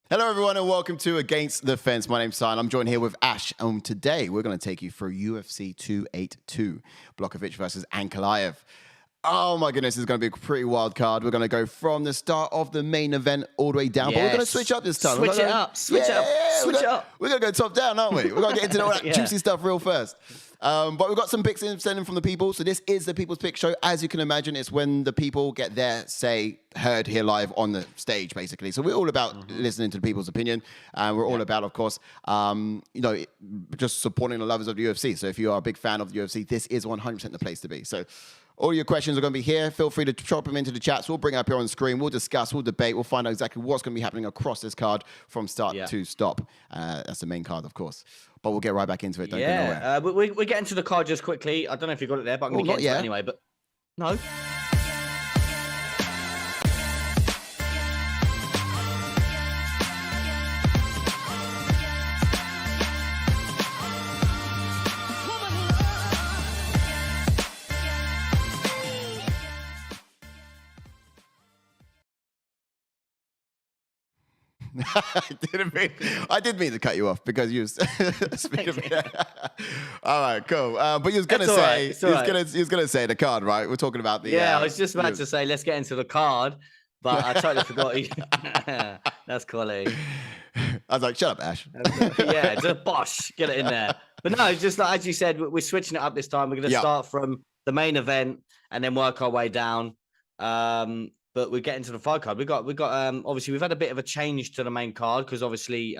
Hello, everyone, and welcome to Against the Fence. My name's Simon. I'm joined here with Ash, and today we're going to take you through UFC 282, Blachowicz versus Ankalaev. Oh my goodness, it's going to be a pretty wild card. We're going to go from the start of the main event all the way down, but we're going to switch up this time. Switch it up. We're going to go top down, aren't we? We're going to get into all that juicy stuff real first. But we've got some picks sending from the people. So this is the People's Pick Show. As you can imagine, it's when the people get their say heard here live on the stage, basically. So we're all about listening to the people's opinion. And we're all about, of course, just supporting the lovers of the UFC. So if you are a big fan of the UFC, this is 100% the place to be. So all your questions are going to be here. Feel free to drop them into the chats. We'll bring it up here on the screen. We'll discuss, we'll debate. We'll find out exactly what's going to be happening across this card from start to stop. That's the main card, of course. But we'll get right back into it. Don't go nowhere. We're getting to the card just quickly. I don't know if you got it there, but I'm going to get into it anyway. But no. I did mean to cut you off because you was speaking. All right, cool. But you was gonna say, he was gonna say the card, right? We're talking about the. Yeah, I was just about to say let's get into the card, but I totally forgot. That's quality. I was like, shut up, Ash. Yeah, just bosh, get it in there. But no, just like as you said, we're switching it up this time. We're going to start from the main event and then work our way down. But we're getting to the fight card. We got obviously we've had a bit of a change to the main card because obviously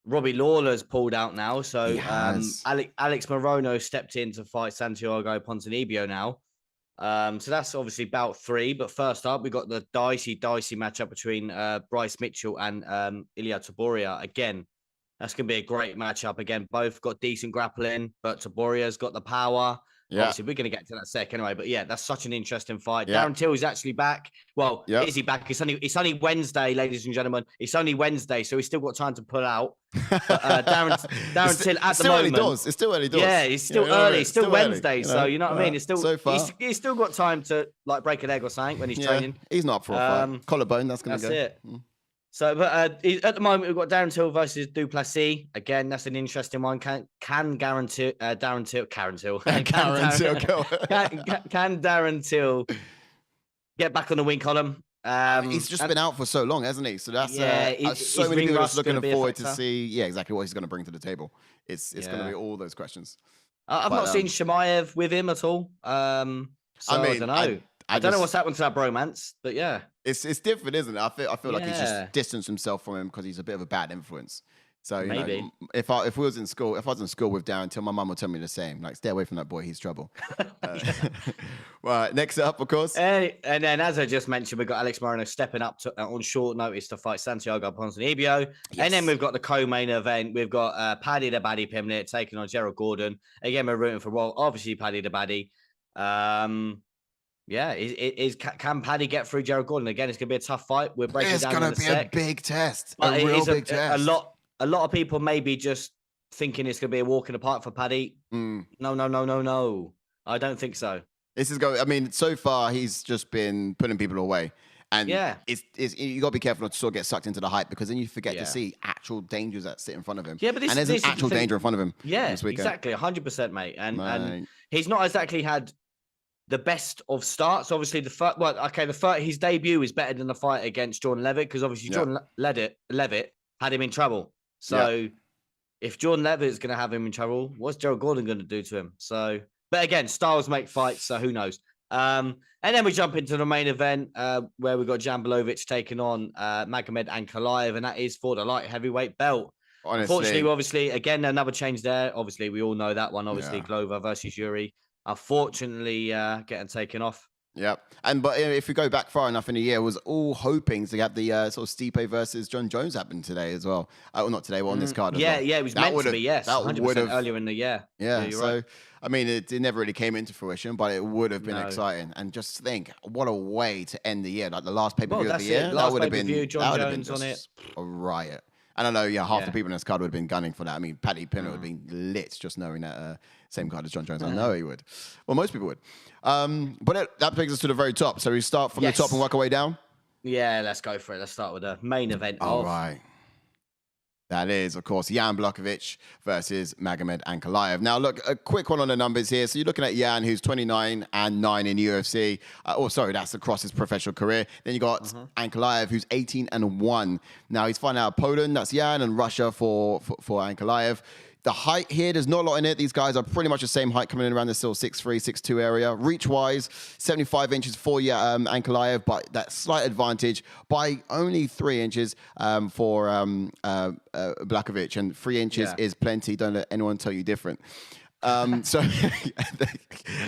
Robbie Lawler's pulled out now. So Alex Morono stepped in to fight Santiago Ponzinibbio now. So that's obviously bout 3. But first up, we got the dicey matchup between Bryce Mitchell and Ilia Topuria. Again, that's going to be a great matchup. Again, both got decent grappling, but Topuria's got the power. Yeah. Obviously, we're going to get to that second anyway. But yeah, that's such an interesting fight. Darren Till is actually back. Well, is he back? It's only Wednesday, ladies and gentlemen. It's only Wednesday, so he's still got time to pull out. But, Darren Till at the moment. It's still early doors. Yeah, it's still early. It's still Wednesday, so you know what I mean. It's still so far. He's still got time to like break an egg or something when he's training. He's not up for a fight. Collarbone. That's going to go. That's it. So, but at the moment, we've got Darren Till versus Plessis. Again, that's an interesting one. Can Darren Till get back on the win column? He's just been out for so long, hasn't he? So that's so many people just looking forward to see, exactly what he's going to bring to the table. It's going to be all those questions. I've not seen Chimaev with him at all. So I don't know. I don't know what's happened to that bromance, but yeah. It's different, isn't it? I feel like he's just distanced himself from him because he's a bit of a bad influence. So you know, if I was in school with Darren Till, my mum would tell me the same. Like, stay away from that boy, he's trouble. Right, next up, of course. And then, as I just mentioned, we've got Alex Morono stepping up on short notice to fight Santiago Ponzinibbio. Yes. And then we've got the co-main event. We've got Paddy the Baddy Pimblett taking on Gerald Gordon. Again, we're rooting for obviously Paddy the Baddy. Yeah, can Paddy get through Gerald Gordon? Again, it's going to be a tough fight. We're breaking down in a sec. It's going to be a big test, a real big test. A lot of people may be just thinking it's going to be a walk in the park for Paddy. No. I don't think so. This is going. I mean, so far he's just been putting people away, and it's you got to be careful not to sort of get sucked into the hype because then you forget to see actual dangers that sit in front of him. Yeah, but there's an actual danger in front of him. Yeah, exactly, 100%, mate. And he's not exactly had the best of starts. Obviously, his debut is better than the fight against Jordan Levitt because obviously Jordan Levitt had him in trouble. So if Jordan Levitt is going to have him in trouble, what's Gerald Gordon going to do to him? So, but again, styles make fights, so who knows? And then we jump into the main event where we've got Blachowicz taking on Magomed Ankalaev, and that is for the light heavyweight belt. Unfortunately, obviously, again, another change there. Obviously, we all know that one. Obviously, Glover versus Yuri. Unfortunately, getting taken off. Yeah, but if we go back far enough in the year, was all hoping to get the sort of Stipe versus John Jones happen today as well. Well, not today, but on this card as well. Yeah, it was meant to be, yes. 100% earlier in the year. Yeah, so, right. I mean, it never really came into fruition, but it would have been exciting. And just think, what a way to end the year. Like the last pay-per-view of the year. That would have been John Jones on it. A riot. And I know, half the people in this card would have been gunning for that. I mean, Paddy Pimblett would have been lit just knowing that same card as John Jones. I know he would. Well, most people would. But that brings us to the very top. So we start from the top and work our way down? Yeah, let's go for it. Let's start with the main event. All right. That is, of course, Jan Blachowicz versus Magomed Ankalaev. Now, look, a quick one on the numbers here. So you're looking at Jan, who's 29-9 in UFC. That's across his professional career. Then you got Ankalaev, who's 18-1. Now, he's fighting out of Poland. That's Jan, and Russia for Ankalaev. The height here, there's not a lot in it. These guys are pretty much the same height, coming in around the still 6'3", 6'2" area. Reach-wise, 75 inches for Ankalaev, but that slight advantage by only 3 inches for Blachowicz, and 3 inches is plenty. Don't let anyone tell you different. So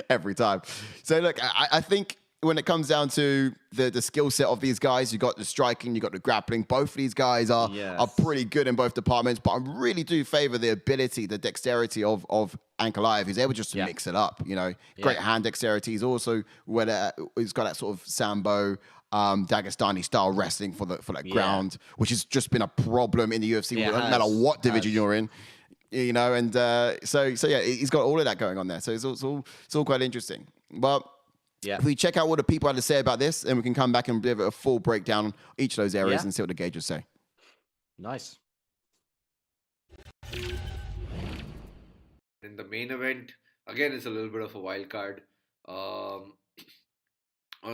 every time. So look, I think when it comes down to the skill set of these guys, you got the striking, you got the grappling. Both of these guys are pretty good in both departments, but I really do favor the ability, the dexterity of Ankalaev. He's able just to mix it up, Great hand dexterity. He's also he's got that sort of Sambo, Dagestani style wrestling for that ground, which has just been a problem in the UFC, no matter what division you're in. And so he's got all of that going on there. So it's all quite interesting. But if we check out what the people had to say about this, then we can come back and give it a full breakdown on each of those areas and see what the gauges say. Nice. In the main event, again, it's a little bit of a wild card. On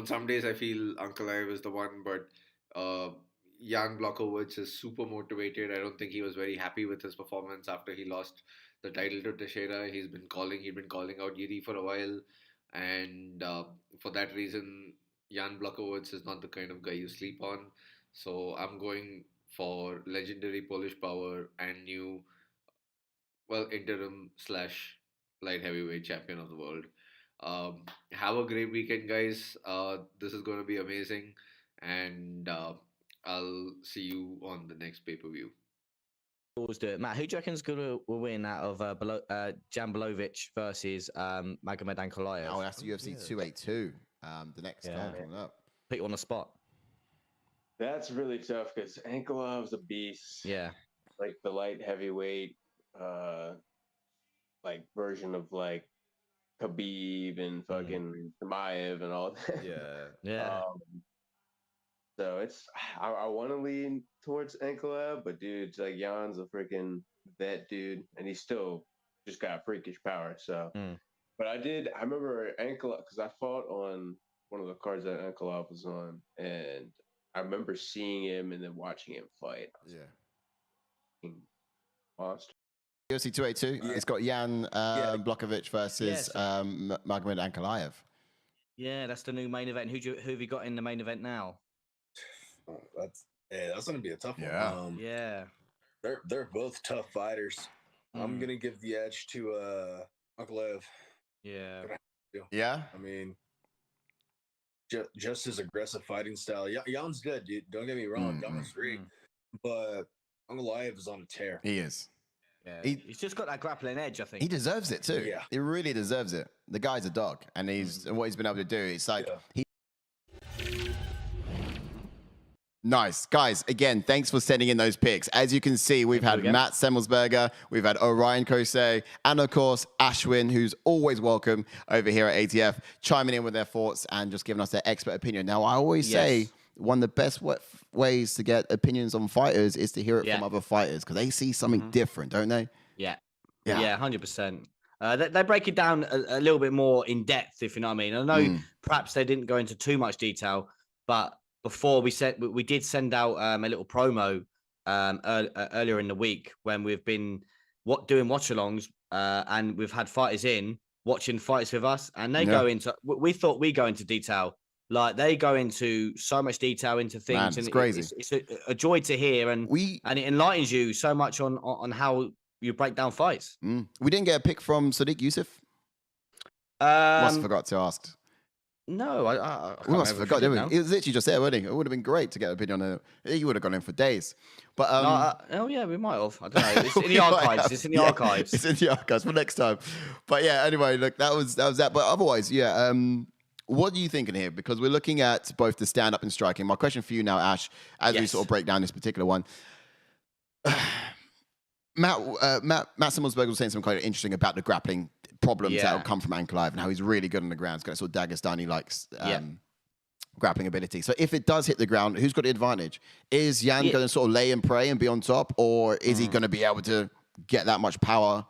some days, I feel Ankalaev is the one, but Jan Blachowicz is super motivated. I don't think he was very happy with his performance after he lost the title to Teixeira. He'd been calling out Yuri for a while. And for that reason, Jan Blachowicz is not the kind of guy you sleep on. So I'm going for legendary Polish power and new, interim / light heavyweight champion of the world. Have a great weekend, guys. This is going to be amazing. And I'll see you on the next pay-per-view. Always do it. Matt, who do you reckon's going to win out of Jan Blachowicz versus Magomed Ankalaev? Oh, that's the UFC 282. The next card coming up. Put you on the spot. That's really tough because Ankalaev's a beast. Yeah. Like the light heavyweight, version of Khabib and fucking Chimaev and all that. Yeah. So I want to lean towards Ankalaev, but dude, Jan's a freaking vet, dude, and he still just got freakish power. So, but I remember Ankalaev because I fought on one of the cards that Ankalaev was on, and I remember seeing him and then watching him fight. Monster. UFC 282. It's got Jan Blachowicz versus Magomed Ankalaev. Yeah, that's the new main event. Who have you got in the main event now? Oh, that's gonna be a tough one. They're both tough fighters. I'm gonna give the edge to Ankalaev. Yeah. I mean, just his aggressive fighting style. Jan's good, dude. Don't get me wrong. Jan's great, but Ankalaev is on a tear. He is. Yeah. He's just got that grappling edge, I think. He deserves it too. Yeah. He really deserves it. The guy's a dog, and what he's been able to do. It's like Nice. Guys, again, thanks for sending in those picks. As you can see, we've had Matt Semmelsberger, we've had Orion Kosei, and of course, Ashwin, who's always welcome over here at ATF, chiming in with their thoughts and just giving us their expert opinion. Now, I always say one of the best ways to get opinions on fighters is to hear it from other fighters because they see something different, don't they? Yeah, 100%. They break it down a little bit more in depth, if you know what I mean. I know perhaps they didn't go into too much detail, but before we did send out a little promo earlier in the week when we've been doing watch-alongs and we've had fighters watching fights with us, and they go into. We thought we go into detail, like they go into so much detail into things. Man, and it's crazy. It's a joy to hear, and it enlightens you so much on how you break down fights. We didn't get a pick from Sadiq Youssef. Must have forgot to ask. No, we must have forgot, didn't we? It was literally just there, wasn't it? It would have been great to get an opinion on it. You would have gone in for days. But we might have. I don't know. It's in the archives. It's in the archives. It's in the archives for next time. But yeah, anyway, look, that was that. But otherwise, what are you thinking here? Because we're looking at both the stand-up and striking. My question for you now, Ash, as we sort of break down this particular one. Matt Simmelsberg was saying something quite interesting about the grappling problems that will come from Ankalaev and how he's really good on the ground. He's got sort of Dagestani-like grappling ability. So if it does hit the ground, who's got the advantage? Is Jan going to sort of lay and pray and be on top, or is he going to be able to get that much power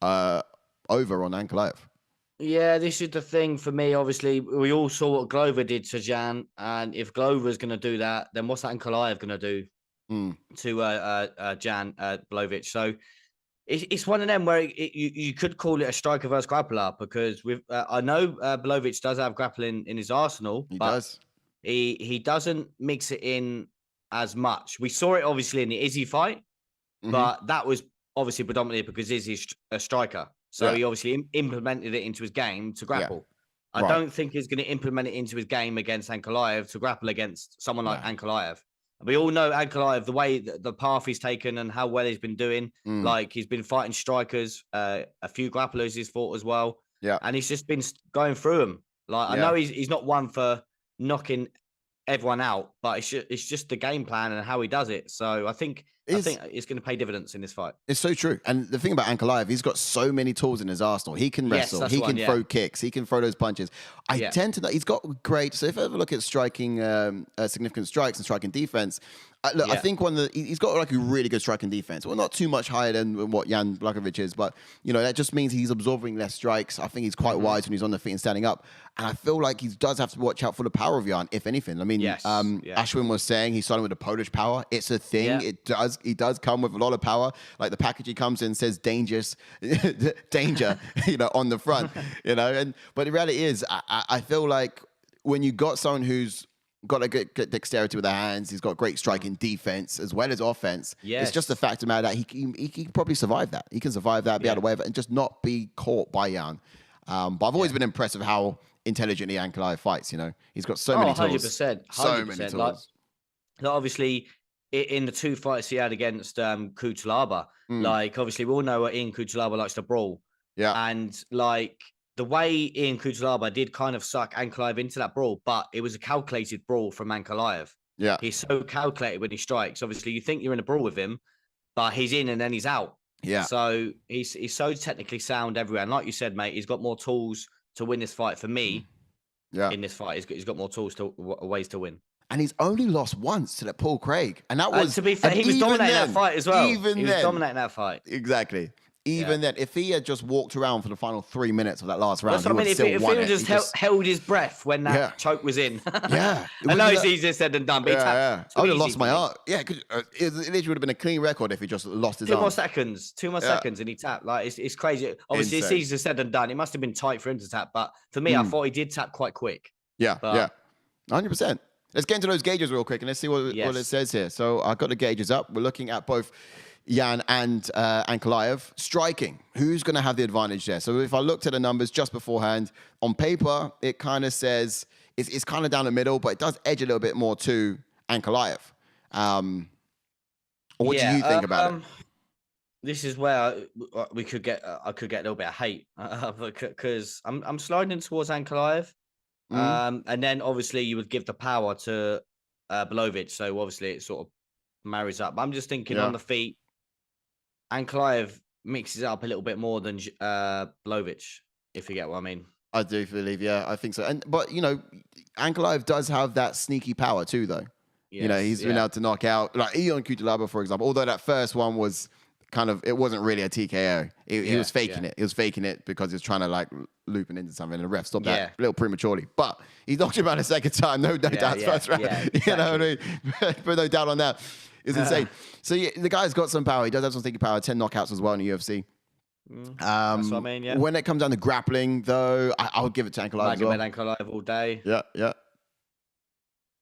over on Ankalaev? Yeah, this is the thing for me. Obviously, we all saw what Glover did to Jan, and if Glover's going to do that, then what's Ankalaev going to do to Jan Błachowicz? So it's one of them where you could call it a striker versus grappler, because I know Błachowicz does have grappling in his arsenal. He does. He doesn't mix it in as much. We saw it obviously in the Izzy fight, but that was obviously predominantly because Izzy's a striker. So he obviously implemented it into his game to grapple. I don't think he's going to implement it into his game against Ankalaev to grapple against someone like Ankalaev. We all know Ankalaev, the way the path he's taken and how well he's been doing. Like, he's been fighting strikers, a few grapplers he's fought as well. Yeah. And he's just been going through them. Like, I know he's not one for knocking everyone out, but it's just the game plan and how he does it. So I think it's going to pay dividends in this fight. It's so true. And the thing about Ankalaev, he's got so many tools in his arsenal. He can wrestle. He can throw kicks. He can throw those punches. I tend to... He's got great... So if I ever look at striking significant strikes and striking defense, I think he's got like a really good striking defense. Well, not too much higher than what Jan Błachowicz is, but that just means he's absorbing less strikes. I think he's quite wise when he's on the feet and standing up. And I feel like he does have to watch out for the power of Jan, if anything. I mean, Ashwin was saying he's starting with the Polish power. It's a thing. Yeah. He does come with a lot of power. Like, the package he comes in says dangerous, danger, on the front, but the reality is, I feel like when you got someone who's got a good dexterity with the hands, he's got great striking defense as well as offense. It's just the fact of the matter that he can probably survive that. He can survive that, be out of the way of it, and just not be caught by Jan. But I've always been impressed with how intelligently Ankalaev fights. He's got so many tools. 100%. So many tools. Like, obviously, in the two fights he had against Kutalaba, like, obviously we all know what Ian Kutalaba likes to brawl. Yeah. And like, the way Ian Kutalaba did kind of suck Ankalaev into that brawl, but it was a calculated brawl from Ankalaev. Yeah. He's so calculated when he strikes. Obviously, you think you're in a brawl with him, but he's in and then he's out. Yeah. So he's so technically sound everywhere. And like you said, mate, he's got more tools to win this fight for me. Yeah. In this fight, he's got more tools ways to win. And he's only lost once to that Paul Craig. And that was... to be fair, he was dominating that fight as well. He was dominating that fight. Exactly. Even then, if he had just walked around for the final 3 minutes of that last round, he would have still won it. If he just held his breath when that choke was in. Yeah. I know it's easier said than done, but I would have lost my heart. Yeah, it literally would have been a clean record if he just lost his arm. 2 more seconds and he tapped. Like, it's crazy. Obviously, it's easier said than done. It must have been tight for him to tap, but for me, I thought he did tap quite quick. Yeah, 100%. Let's get into those gauges real quick and let's see what it says here. So I've got the gauges up. We're looking at both Jan and Ankalaev. Striking. Who's going to have the advantage there? So if I looked at the numbers just beforehand, on paper, it kind of says it's kind of down the middle, but it does edge a little bit more to Ankalaev. What do you think about it? This is where I could get a little bit of hate because I'm sliding towards Ankalaev. And then obviously you would give the power to Błachowicz. So obviously it sort of marries up. I'm just thinking on the feet, Ankalaev mixes it up a little bit more than Błachowicz, if you get what I mean. I do believe, I think so. But Ankalaev does have that sneaky power too, though. Yes, he's been able to knock out like Ion Kutalaba, for example. Although that first one was it wasn't really a TKO. He was faking it. He was faking it because he was trying to like loop it into something, and the ref stopped that a little prematurely. But he knocked him out a second time. No doubt, first round. Exactly. You know what I mean? But no doubt on that. It's insane. So the guy's got some power. He does have some thinking power. 10 knockouts as well in the UFC. That's what I mean. When it comes down to grappling, though, I would give it to Ankalaev as well. Ankalaev all day. Yeah.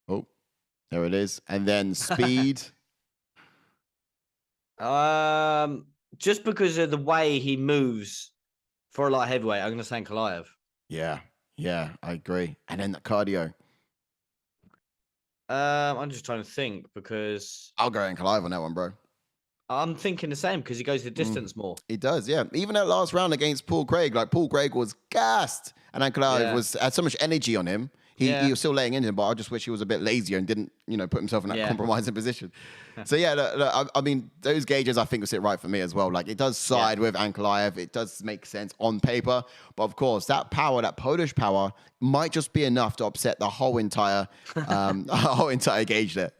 Oh, there it is. And then speed. Just because of the way he moves for a light heavyweight, I'm going to say Ankalaev. Yeah, I agree. And then the cardio. I'm just trying to think because I'll go Ankalaev on that one, bro. I'm thinking the same because he goes the distance more. He does, yeah. Even that last round against Paul Craig, like Paul Craig was gassed, and Ankalaev had so much energy on him. He was still laying into him, but I just wish he was a bit lazier and didn't, put himself in that compromising position. So look, I mean, those gauges I think will sit right for me as well. Like it does side with Ankalaev. It does make sense on paper, but of course that power, that Polish power, might just be enough to upset the whole entire gauge there.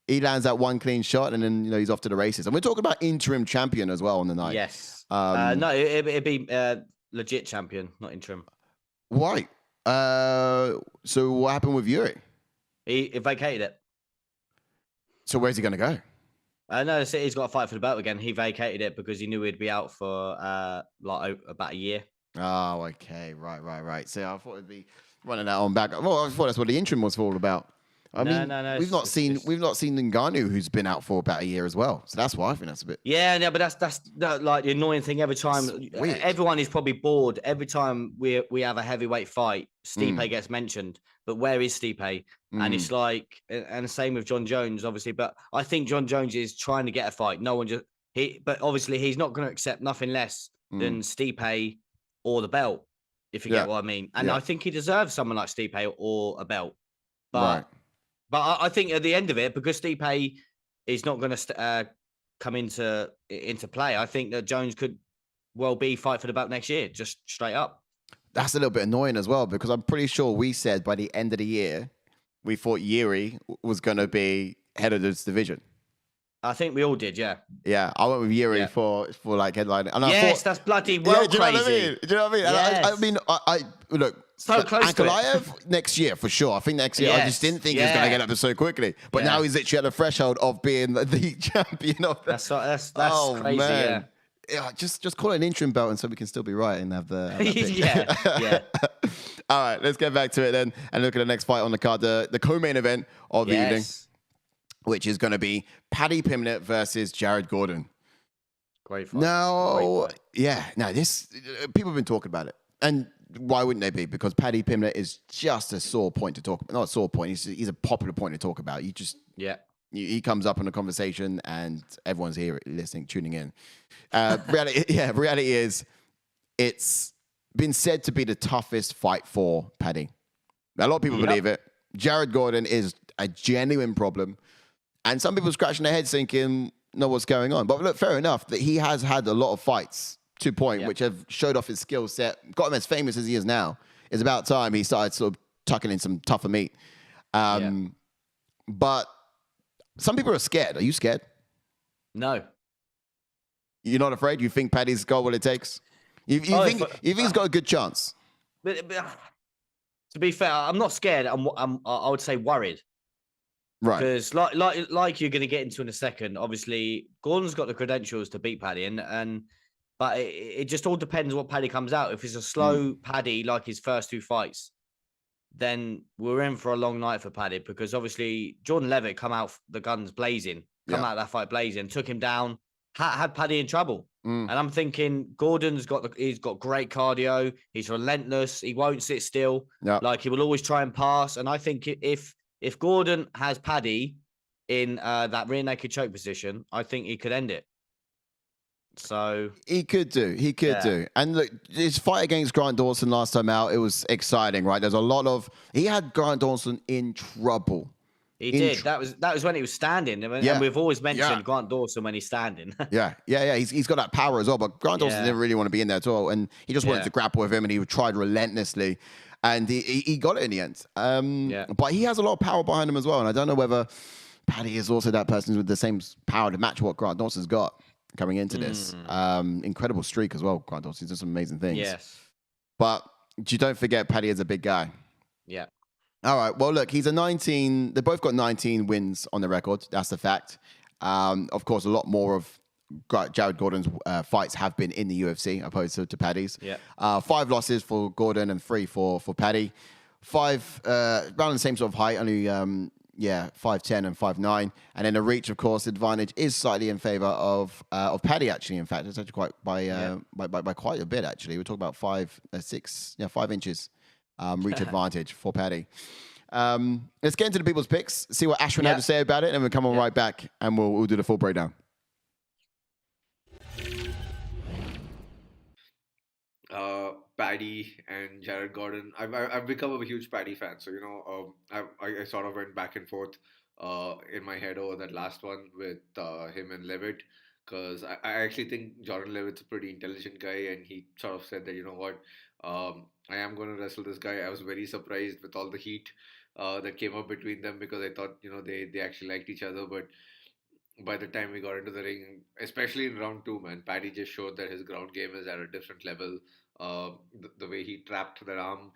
He lands that one clean shot, and then he's off to the races. And we're talking about interim champion as well on the night. Yes. No, it'd be legit champion, not interim. Right. So what happened with Yuri? He vacated it. So where's he going to go? No, he's got to fight for the belt again. He vacated it because he knew he'd be out for about a year. Oh, okay. Right. So I thought it'd be running that on back. Well, I thought that's what the interim was all about. No. We've not seen Ngannou, who's been out for about a year as well. So that's why I think that's a bit. Yeah, but that's like the annoying thing. Every time, everyone is probably bored. Every time we have a heavyweight fight, Stipe gets mentioned. But where is Stipe? And it's like, and the same with John Jones, obviously. But I think John Jones is trying to get a fight. But obviously he's not going to accept nothing less than Stipe or the belt, if you get what I mean. And I think he deserves someone like Stipe or a belt. But I think at the end of it, because Stipe is not going to come into play, I think that Jones could well be fight for the belt next year, just straight up. That's a little bit annoying as well, because I'm pretty sure we said by the end of the year, we thought Yuri was going to be head of this division. I think we all did, yeah. Yeah, I went with Yuri for like headline. And that's bloody well crazy. Do you know what I mean? Yes. I mean, I look. So close Ankalaev next year for sure. I think next year. I just didn't think he was going to get up so quickly. But now he's literally at the threshold of being the champion of that. That's crazy. Man. Yeah, just call it an interim belt, and so we can still be right and have the. yeah. All right, let's get back to it then and look at the next fight on the card, the co-main event of the evening, which is going to be Paddy Pimblett versus Jared Gordon. Great fight. Now, this people have been talking about it, and why wouldn't they be? Because Paddy Pimblett is just a sore point to talk about. Not a sore point. He's a popular point to talk about. He comes up in a conversation, and everyone's here listening, tuning in. Reality is, it's been said to be the toughest fight for Paddy. Now, a lot of people believe it. Jared Gordon is a genuine problem, and some people scratching their heads thinking, "No, what's going on?" But look, fair enough that he has had a lot of fights to point, which have showed off his skill set, got him as famous as he is now. It's about time he started sort of tucking in some tougher meat. But some people are scared. Are you scared? No. You're not afraid? You think Paddy's got what it takes? You think he's got a good chance? But to be fair, I'm not scared. I would say worried. Right. Because like you're going to get into in a second, obviously Gordon's got the credentials to beat Paddy, but it just all depends what Paddy comes out. If it's a slow Paddy like his first two fights, then we're in for a long night for Paddy, because obviously Jordan Levitt come out the guns blazing, out of that fight blazing, took him down, had Paddy in trouble. And I'm thinking Gordon's he's got great cardio, he's relentless, he won't sit still, like he will always try and pass. And I think if Gordon has Paddy in that rear naked choke position, I think he could end it. So he could do. And look, his fight against Grant Dawson last time out, it was exciting, right? There's a lot of he had Grant Dawson in trouble. He did. That was when he was standing. And we've always mentioned Grant Dawson when he's standing. He's got that power as well. But Grant Dawson didn't really want to be in there at all, and he just wanted to grapple with him, and he tried relentlessly, and he got it in the end. But he has a lot of power behind him as well, and I don't know whether Paddy is also that person with the same power to match what Grant Dawson's got coming into this. Incredible streak as well. Grant Dawson's done some amazing things. Yes. But you don't forget Paddy is a big guy. Yeah. All right. Well, look, he's a 19. They both got 19 wins on the record. That's the fact. Of course, a lot more of Jared Gordon's fights have been in the UFC opposed to Paddy's. Yeah. 5 losses for Gordon and 3 for Paddy. 5 around the same sort of height, only 5'10" and 5'9", and then the reach, of course, advantage is slightly in favor of Paddy. Actually, in fact, it's actually quite by quite a bit. Actually, we're talking about 5 inches reach advantage for Paddy. Let's get into the people's picks. See what Ashwin had to say about it, and we'll come on right back and we'll do the full breakdown. Paddy and Jared Gordon. I've become a huge Paddy fan, so I sort of went back and forth in my head over that last one with him and Levitt, because I actually think Jordan Levitt's a pretty intelligent guy, and he sort of said that, you know what, I am going to wrestle this guy. I was very surprised with all the heat that came up between them, because I thought, they actually liked each other, but by the time we got into the ring, especially in round two, man, Paddy just showed that his ground game is at a different level. The way he trapped that arm,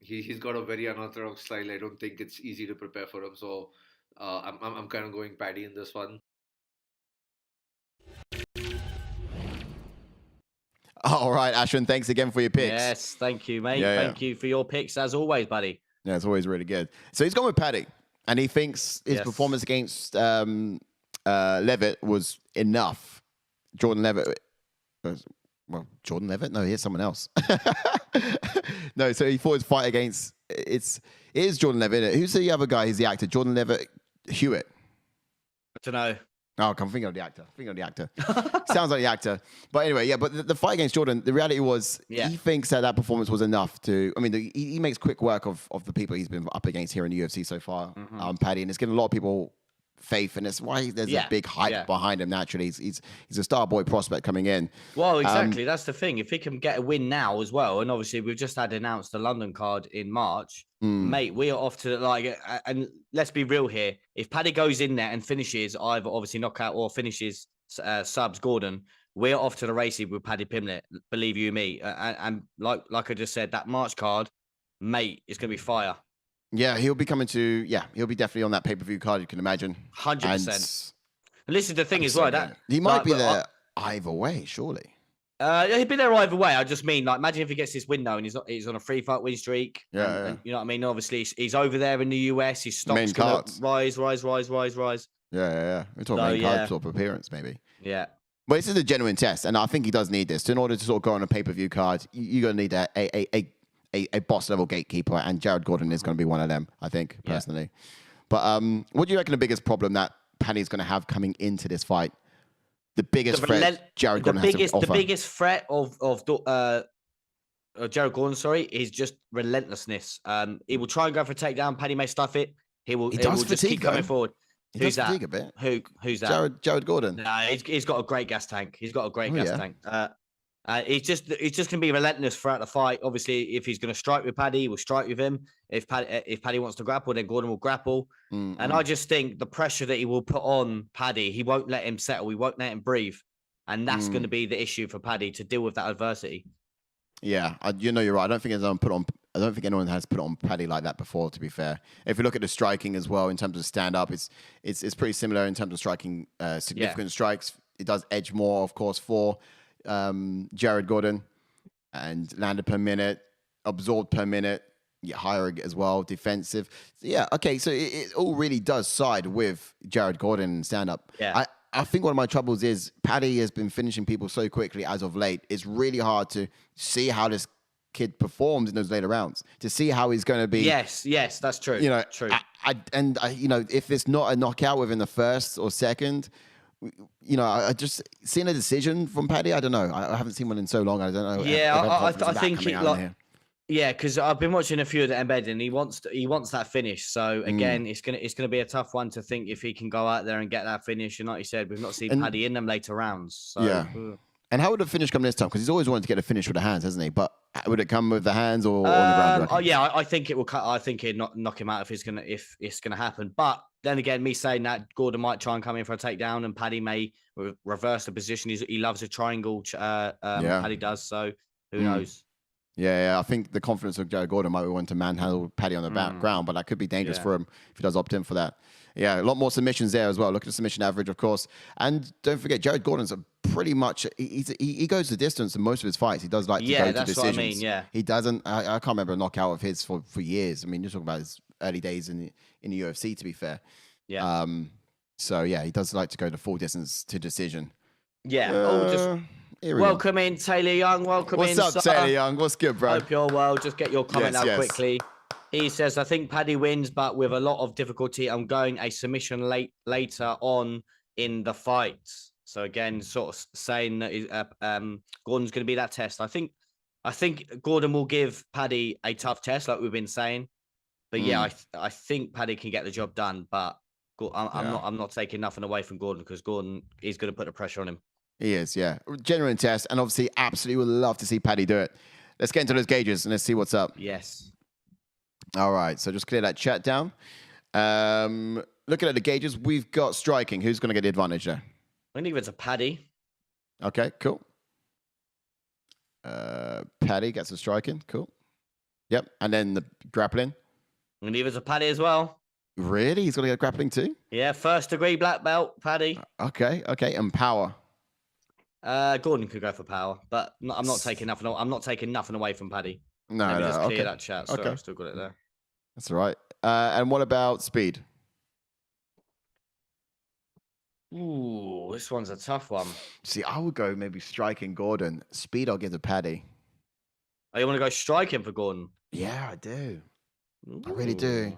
he's got a very unorthodox style. I don't think it's easy to prepare for him. So I'm kind of going Paddy in this one. All right, Ashwin, thanks again for your picks. Yes, thank you, mate. Thank you for your picks as always, buddy. Yeah, it's always really good. So he's gone with Paddy, and he thinks his performance against Levitt was enough. Jordan Levitt. Well, Jordan Levitt? No, here's someone else. No, so he thought his fight against it is Jordan Levitt. Who's the other guy? He's the actor. Jordan Levitt Hewitt. I don't know. Oh, I'm thinking of the actor. Sounds like the actor. But anyway, yeah, but the fight against Jordan, the reality was he thinks that performance was enough to, I mean, he makes quick work of the people he's been up against here in the UFC so far, Paddy, and it's given a lot of people faith, and it's why there's a big hype behind him naturally. He's a star boy prospect coming in. Well, exactly. That's the thing. If he can get a win now as well, and obviously we've just had announced the London card in March, mate, we are off to and let's be real here. If Paddy goes in there and finishes either obviously knockout or finishes subs Gordon, we're off to the races with Paddy Pimblett. Believe you me. And like I just said, that March card, mate, it's going to be fire. Yeah, he'll be coming to. Yeah, he'll be definitely on that pay-per-view card. You can imagine. 100%. And this is the thing as well. That he might be there either way, surely. He'd be there either way. I just mean, imagine if he gets this window and he's on a 3-fight win streak. Yeah, and, you know what I mean? Obviously, he's over there in the US. His stock's going to rise. Yeah. We're talking main card sort of appearance, maybe. Yeah. But this is a genuine test, and I think he does need this. In order to sort of go on a pay-per-view card, you're going to need a boss level gatekeeper, and Jared Gordon is going to be one of them, I think, personally. But what do you reckon the biggest problem that Paddy's going to have coming into this fight? The biggest threat Jared Gordon has to offer? The biggest threat of Jared Gordon, is just relentlessness. He will try and go for a takedown. Paddy may stuff it. He will just keep coming forward. Who's that? A bit. Who's that? Jared Gordon. No, he's got a great gas tank. He's got a great gas tank. He's just going to be relentless throughout the fight. Obviously, if he's going to strike with Paddy, we'll strike with him. If Paddy wants to grapple, then Gordon will grapple. And I just think the pressure that he will put on Paddy, he won't let him settle. He won't let him breathe. And that's going to be the issue for Paddy, to deal with that adversity. Yeah, you're right. I don't think anyone has put on Paddy like that before, to be fair. If you look at the striking as well, in terms of stand-up, it's pretty similar in terms of striking significant strikes. It does edge more, of course, for Jared Gordon, and landed per minute, absorbed per minute, higher as well, defensive. So so it all really does side with Jared Gordon and stand-up. I think one of my troubles is Paddy has been finishing people so quickly as of late. It's really hard to see how this kid performs in those later rounds, to see how he's going to be. Yes, that's true. True. If it's not a knockout within the first or second, I just seen a decision from Paddy. I don't know. I haven't seen one in so long. I don't know. Yeah, I think because I've been watching a few of the embed, and he wants that finish. So again, it's gonna be a tough one to think if he can go out there and get that finish. And like you said, we've not seen Paddy in them later rounds. So. And how would the finish come this time? Because he's always wanted to get a finish with the hands, hasn't he? But would it come with the hands or on the ground? I think it will. I think he'd knock him out if it's gonna happen. But then again, me saying that, Gordon might try and come in for a takedown, and Paddy may reverse the position. He loves a triangle. Paddy does. So who knows? Yeah, I think the confidence of Jared Gordon might be wanting to manhandle Paddy on the ground, but that could be dangerous for him if he does opt in for that. Yeah, a lot more submissions there as well. Look at the submission average, of course. And don't forget, Jared Gordon's pretty much, he goes the distance in most of his fights. He does like to go to decisions. What I mean, yeah. He doesn't, I can't remember a knockout of his for years. I mean, you're talking about his early days in the UFC, to be fair. Yeah. So, yeah, he does like to go the full distance to decision. Yeah. Welcome in, Taylor Young. What's up, Taylor Young? What's good, bro? Hope you're well. Just get your comment out quickly. He says, I think Paddy wins, but with a lot of difficulty. I'm going a submission later on in the fight. So again, sort of saying that Gordon's going to be that test. I think I think Gordon will give Paddy a tough test, like we've been saying. But yeah, I think Paddy can get the job done. But I'm not taking nothing away from Gordon because Gordon is going to put the pressure on him. He is, yeah. Genuine test, and obviously, absolutely would love to see Paddy do it. Let's get into those gauges and let's see what's up. Yes. All right, so just clear that chat down. Looking at the gauges, we've got striking. Who's going to get the advantage there? I think it's a Paddy. Okay, cool. Paddy gets a striking. Cool. Yep, and then the grappling. I'm going to give it to Paddy as well. Really? He's going to get grappling too? Yeah, 1st degree black belt, Paddy. Okay. And power. Gordon could go for power, but I'm not taking nothing. I'm not taking nothing away from Paddy. No, Let me no. just clear Okay. that chat. So I've still got it there. That's all right. And what about speed? Ooh, this one's a tough one. See, I would go maybe striking Gordon. Speed, I'll give to Paddy. Oh, you want to go striking for Gordon? Yeah, I do. Ooh. I really do.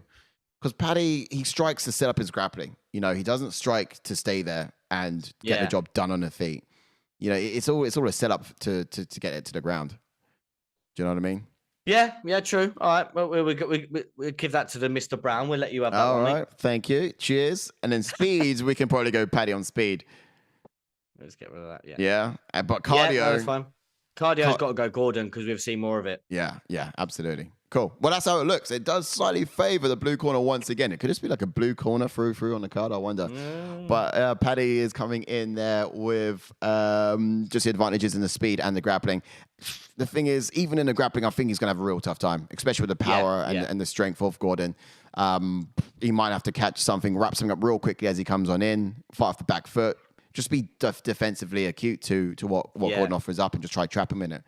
Because Paddy, he strikes to set up his grappling. You know, he doesn't strike to stay there and get the job done on the feet. You know, it's all a setup to get it to the ground. Do you know what I mean? Yeah, true. All right, well, we'll give that to the Mr. Brown. We'll let you have that All one. right, thank you. Cheers. And then speeds, we can probably go Paddy on speed. Let's get rid of that. Yeah. Yeah, but cardio. Yeah, that's fine. Cardio's got to go Gordon because we've seen more of it. Yeah, absolutely. Cool. Well, that's how it looks. It does slightly favor the blue corner once again. It could just be like a blue corner through on the card, I wonder. But Paddy is coming in there with just the advantages in the speed and the grappling. The thing is, even in the grappling, I think he's going to have a real tough time, especially with the power and the strength of Gordon. He might have to catch something, wrap something up real quickly as he comes on in, fight off the back foot. Just be defensively acute to what Gordon offers up and just try to trap him in it.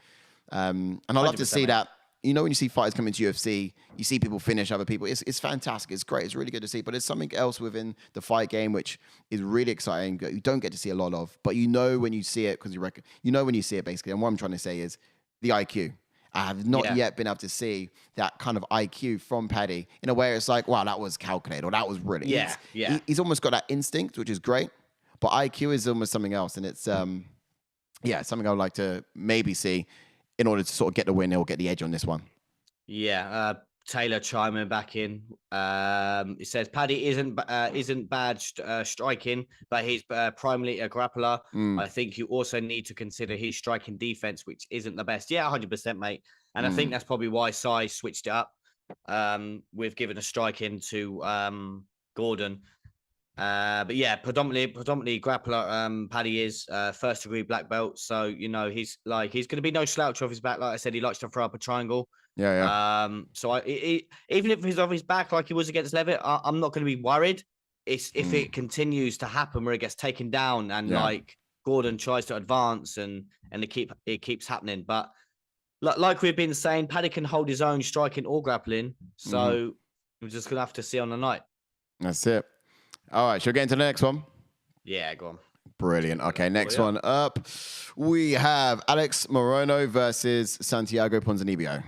And I love to see that. You know, when you see fighters come into UFC, you see people finish other people. It's fantastic. It's great. It's really good to see. But there's something else within the fight game which is really exciting that you don't get to see a lot of. But you know when you see it because you know when you see it basically. And what I'm trying to say is the IQ. I have not yet been able to see that kind of IQ from Paddy in a way it's like, wow, that was calculated or that was really. He's almost got that instinct, which is great. But IQ is almost something else. And it's, something I would like to maybe see in order to sort of get the win or get the edge on this one. Yeah, Taylor chiming back in. It says Paddy isn't badged striking, but he's primarily a grappler. I think you also need to consider his striking defense, which isn't the best. Yeah, 100%, mate. And I think that's probably why Sai switched it up. We've given a striking to Gordon. But yeah, predominantly grappler. Paddy is 1st degree black belt, so you know he's going to be no slouch off his back. Like I said, he likes to throw up a triangle. So even if he's off his back like he was against Levitt, I'm not going to be worried. It's if it continues to happen where it gets taken down and like Gordon tries to advance and it keeps happening. But like we've been saying, Paddy can hold his own striking or grappling. So we're just gonna have to see on the night. That's it. All right, shall we get into the next one? Yeah, go on. Brilliant. Okay, next one up. We have Alex Morono versus Santiago Ponzinibbio.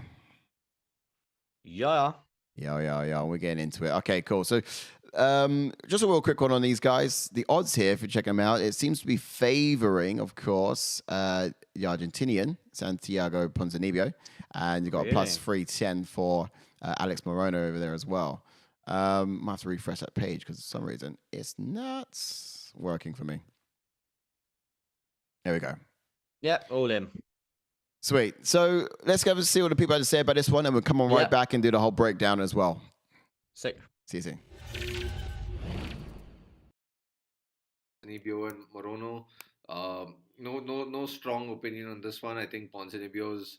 Yeah. We're getting into it. Okay, cool. So just a real quick one on these guys. The odds here, if you check them out, it seems to be favoring, of course, the Argentinian, Santiago Ponzinibbio. And you've got a plus 310 for Alex Morono over there as well. I might have to refresh that page because for some reason it's not working for me. There we go. Yeah, all in. Sweet. So let's go and see what the people had to say about this one, and we'll come on right back and do the whole breakdown as well. Sick. See you soon. Ponzinibbio and Morono. No strong opinion on this one. I think Ponzinibbio's.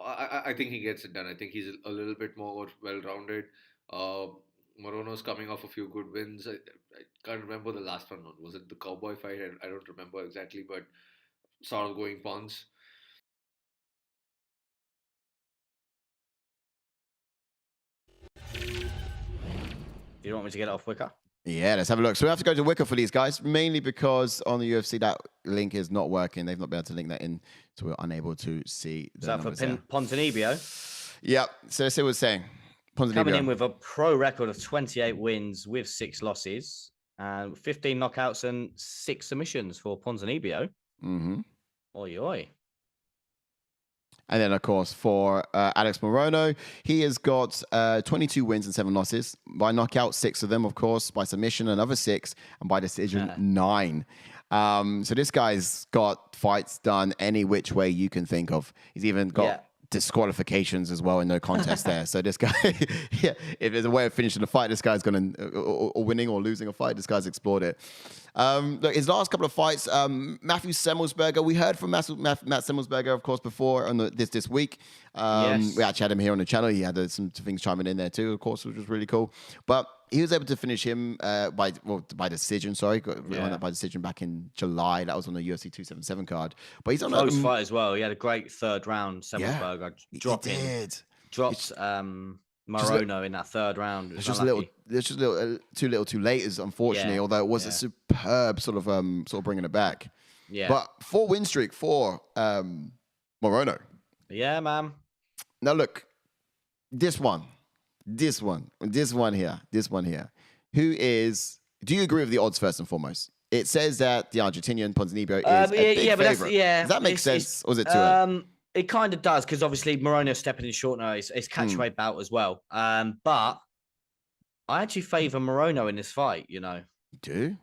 I think he gets it done. I think he's a little bit more well-rounded. Morono's coming off a few good wins. I can't remember the last one. Was it the Cowboy fight? I don't remember exactly, but sort of going Pons. Do you want me to get it off Wicker? Yeah, let's have a look. So we have to go to Wicker for these guys, mainly because on the UFC that link is not working. They've not been able to link that in, so we're unable to see the numbers. So for Ponzinibbio? Yeah, so let's see what it's saying. Ponzinibbio. Coming in with a pro record of 28 wins with 6 losses, and 15 knockouts and 6 submissions for Ponzinibbio. Mm-hmm. Oi, oi. And then, of course, for Alex Morono, he has got 22 wins and 7 losses. By knockout, 6 of them, of course. By submission, another 6. And by decision, 9. So this guy's got fights done any which way you can think of. He's even got disqualifications as well and no contest there. So this guy, if there's a way of finishing the fight, this guy's going to, or winning or losing a fight, this guy's explored it. Look, his last couple of fights, Matthew Semmelsberger, we heard from Matt Semmelsberger, of course, before on this week. We actually had him here on the channel. He had some things chiming in there too, of course, which was really cool. But he was able to finish him by decision. Sorry, by decision back in July. That was on the UFC 277 card. But he's on a close fight as well. He had a great third round. Semmelsberger dropped Morono in that third round. It's just too little, too late, unfortunately. Although it was a superb sort of bringing it back. Yeah. But 4 win streak for Morono. Yeah, man. Now look, this one here. Who is? Do you agree with the odds first and foremost? It says that the Argentinian Ponzinibbio is a big favorite. Does that make sense? Or is it too early? It kind of does, because obviously Morono's stepping in short now. It's catchweight bout as well. But I actually favour Morono in this fight, you know. You do?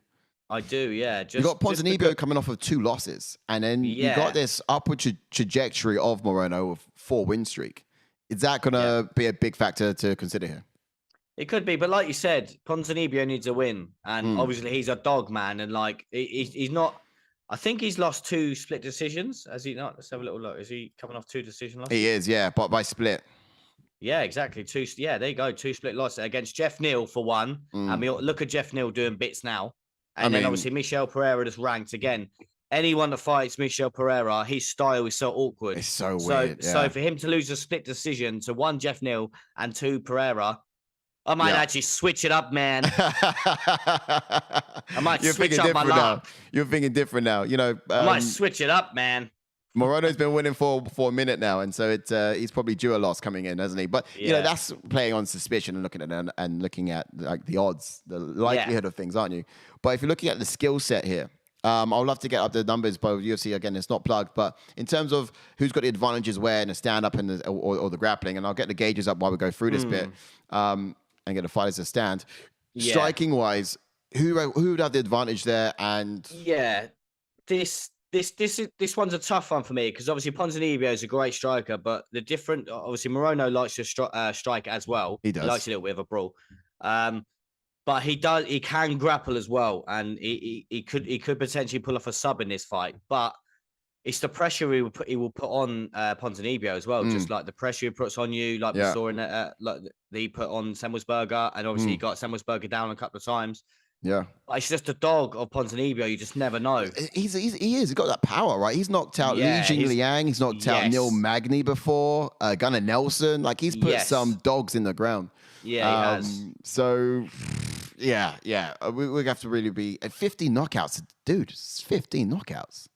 I do, yeah. You got Ponzinibbio coming off of 2 losses, and then you got this upward trajectory of Morono of 4 win streak. Is that going to be a big factor to consider here? It could be, but like you said, Ponzinibbio needs a win, and obviously he's a dog, man, and like he's not. I think he's lost 2 split decisions. Has he not? Let's have a little look. Is he coming off 2 decision losses? He is, yeah, but by split. Yeah, exactly. 2. Yeah, there you go. 2 split losses against Jeff Neal for 1. I mean, look at Jeff Neal doing bits now, and then obviously Michel Pereira just ranked again. Anyone that fights Michel Pereira, his style is so awkward. It's so weird. So for him to lose a split decision to 1 Jeff Neal and 2 Pereira, I might actually switch it up, man. I might switch up my luck. You're thinking different now. You know, I might switch it up, man. Morono's been winning for a minute now, and so he's probably due a loss coming in, hasn't he? But you know, that's playing on suspicion and looking at like the odds, the likelihood of things, aren't you? But if you're looking at the skill set here, I'd love to get up the numbers, but UFC, again, it's not plugged. But in terms of who's got the advantages where in the stand-up and or the grappling, and I'll get the gauges up while we go through this bit, and get the fighters to stand. Striking-wise, who would have the advantage there? And this one's a tough one for me, because obviously Ponzinibbio is a great striker, but obviously Morono likes to strike as well. He does. He likes a little bit of a brawl. But he can grapple as well, and he could potentially pull off a sub in this fight. But it's the pressure he will put on Ponzinibbio as well, just like the pressure he puts on you, like we saw in like he put on Semmelsberger, and obviously he got Semmelsberger down a couple of times. Yeah, but it's just a dog of Ponzinibbio. You just never know. He is. He's got that power, right? He's knocked out Li Jingliang. He's knocked out Neil Magny before. Gunnar Nelson. Like he's put some dogs in the ground. Yeah, he has. So, yeah. We have to really be at 50 knockouts, dude. 15 knockouts.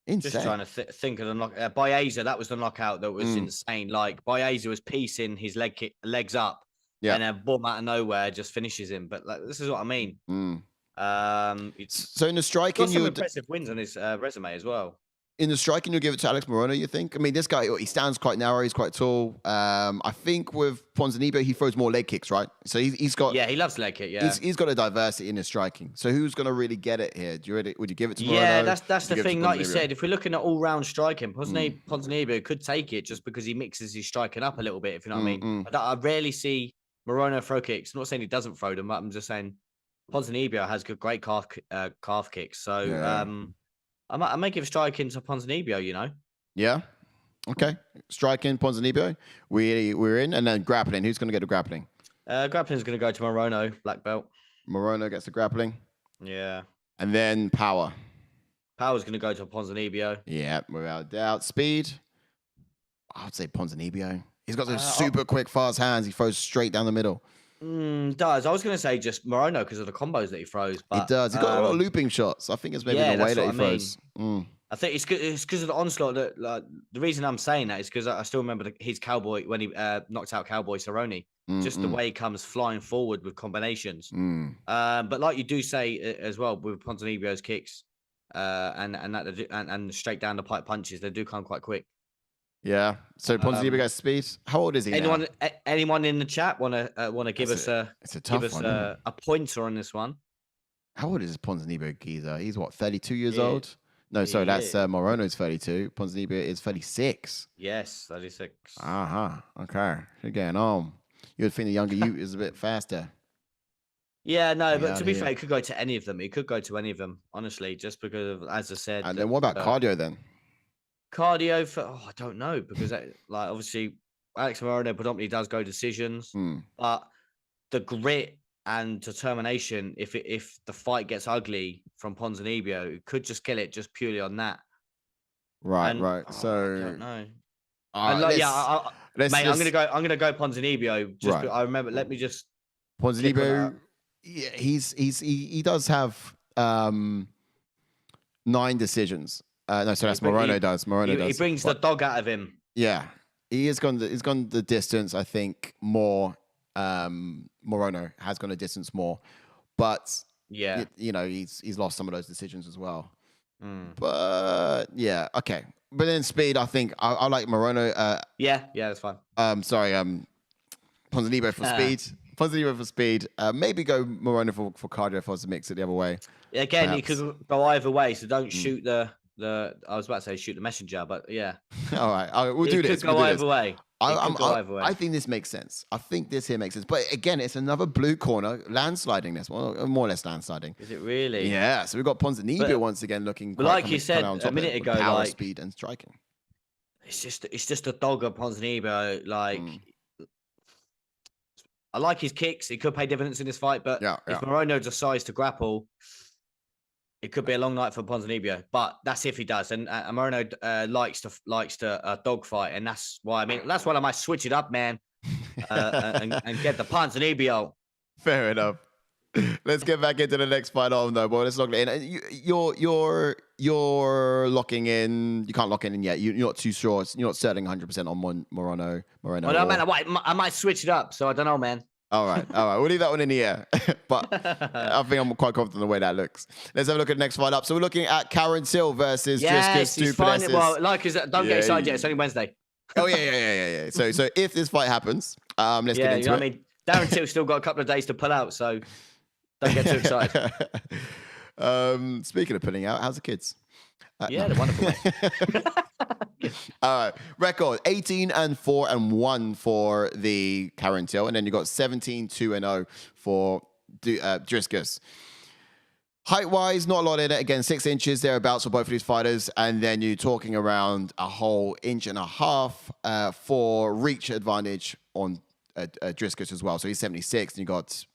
Insane. Just trying to think of the knockout. Baeza, that was the knockout that was insane. Like Baeza was piecing his legs up, and then boom, out of nowhere, just finishes him. But like, this is what I mean. So in the striking, got some impressive wins on his resume as well. In the striking, you'll give it to Alex Morono, you think? I mean, this guy, he stands quite narrow. He's quite tall. I think with Ponzinibbio, he throws more leg kicks, right? So he's got... Yeah, he loves leg kick, yeah. He's got a diversity in his striking. So who's going to really get it here? Would you give it to Morono? Yeah, that's the thing. Like you said, if we're looking at all-round striking, Ponzinibbio could take it just because he mixes his striking up a little bit, if you know what I mean. I rarely see Morono throw kicks. I'm not saying he doesn't throw them, but I'm just saying Ponzinibbio has great calf kicks. So... I may give striking to Ponzinibbio, you know. Yeah. Okay. Striking, Ponzinibbio. We're in. And then grappling. Who's going to get the grappling? Grappling is going to go to Morono, black belt. Morono gets the grappling. Yeah. And then power. Power's going to go to Ponzinibbio. Yeah, without doubt. Speed. I would say Ponzinibbio. He's got those super quick, fast hands. He throws straight down the middle. Does. I was going to say just Morono because of the combos that he throws. But, he does. He's got a lot of looping shots. I think it's maybe the way that he throws. I think it's because of the onslaught. That like, the reason I'm saying that is because I still remember his Cowboy when he knocked out Cowboy Cerrone. Just the way he comes flying forward with combinations. But like you do say as well with Ponzinibbio's kicks and straight down the pipe punches, they do come quite quick. Yeah. So Ponzinibbio gets speed. How old is he now? Anyone in the chat want to give us a pointer on this one? How old is Ponzinibbio Geezer? He's what, 32 years old? No, sorry, that's Morono's 32. Ponzinibbio is 36. Yes, 36. Okay. You're getting on. You would think the younger you is a bit faster. Yeah, no, but to be fair, it could go to any of them. It could go to any of them, honestly, just because of, as I said. And then what about cardio then? Cardio I don't know, because obviously Alex Morono predominantly does go decisions, but the grit and determination, if the fight gets ugly from Ponzinibbio, it could just kill it just purely on that. Right. So I don't know. Mate, I'm gonna go Ponzinibbio. I remember. Let me just Ponzinibbio. Yeah, he does have 9 decisions. No, so that's Morono does. He brings the dog out of him. Yeah, he's gone the distance. I think more. Morono has gone a distance more, but he's lost some of those decisions as well. But yeah, okay. But then speed, I think I like Morono. Yeah, that's fine. Sorry, Ponzinibbio for speed. Ponzinibbio for speed. Maybe go Morono for cardio if I was to mix it the other way. Again, you could go either way, so don't shoot the. I was about to say shoot the messenger, but yeah. All right, we'll do this. Could go either way. I think this makes sense. I think this here makes sense. But again, it's another blue corner landsliding this one, more or less landsliding. Is it really? Yeah. So we've got Ponzinibbio once again looking. But like you said a minute ago, power, speed, and striking. It's just a dog of Ponzinibbio. I like his kicks. He could pay dividends in this fight, but if Morono decides to grapple, it could be a long night for Ponzinibbio, but that's if he does. And Morono likes to dogfight, and that's why I might switch it up, man, and get the Ponzinibbio. Fair enough. Let's get back into the next fight on though, boy. Let's lock it in. You're locking in. You can't lock it in yet. You're not too sure. You're not certain 100% on Morono. Well, no, man, I might switch it up. So I don't know, man. All right. We'll leave that one in the air. But I think I'm quite confident in the way that looks. Let's have a look at the next fight up. So we're looking at Karen Till versus Dricus he's fine. Well, don't get excited yet. It's only Wednesday. Oh, yeah. So if this fight happens, let's get into it. I mean, Darren Till's still got a couple of days to pull out, so don't get too excited. Speaking of pulling out, how's the kids? They're wonderful. All right, record 18-4-1 for the Karen Till, and then you got 17-2-0 for Dricus. Height-wise, not a lot in it. Again, 6 inches thereabouts for both of these fighters, and then you're talking around a whole 1.5 inches for reach advantage on Dricus as well. So he's 76, and you got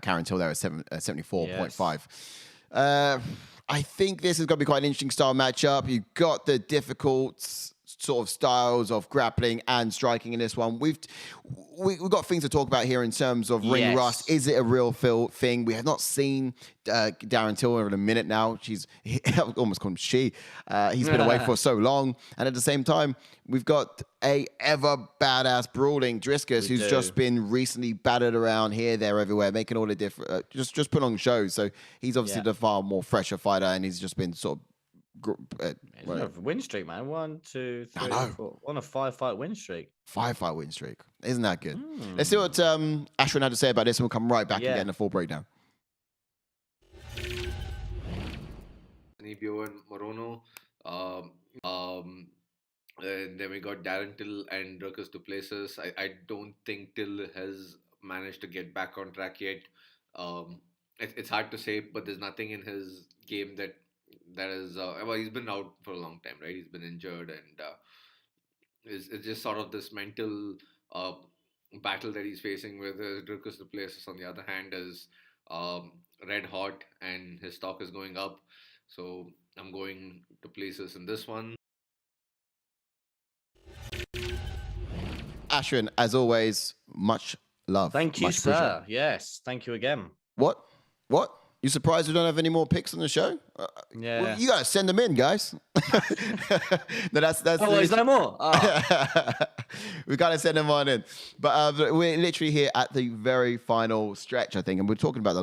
Karen Till there at 74.5. I think this is going to be quite an interesting style matchup. You've got the difficult sort of styles of grappling and striking in this one. We've got things to talk about here in terms of ring rust. Is it a real thing? We have not seen Darren Till in a minute now. I almost called him she. He's been away for so long. And at the same time, we've got a ever badass brawling Dricus who's just been recently battered around here, there, everywhere, making all the different, just put on shows. So he's obviously the far more fresher fighter, and he's just been sort of win streak, man. 1, 2, 3, 4. On a 5-fight win streak. 5-fight win streak. Isn't that good? Let's see what Ashwin had to say about this, and we'll come right back and get in a full breakdown. Ponzinibbio and Morono. And then we got Darren Till and Dricus to Plessis. I don't think Till has managed to get back on track yet. It's hard to say, but there's nothing in his game that is he's been out for a long time, right? He's been injured, and it's just sort of this mental battle that he's facing with Dricus. The Plessis, on the other hand, is red hot, and his stock is going up. So I'm going to Plessis in this one. Ashwin, as always, much love. Thank you, sir. Yes, thank you again. What? You surprised we don't have any more picks on the show? Well, you gotta send them in, guys. No, that's. Oh, there's no more. We gotta send them on in. But we're literally here at the very final stretch, I think, and we're talking about the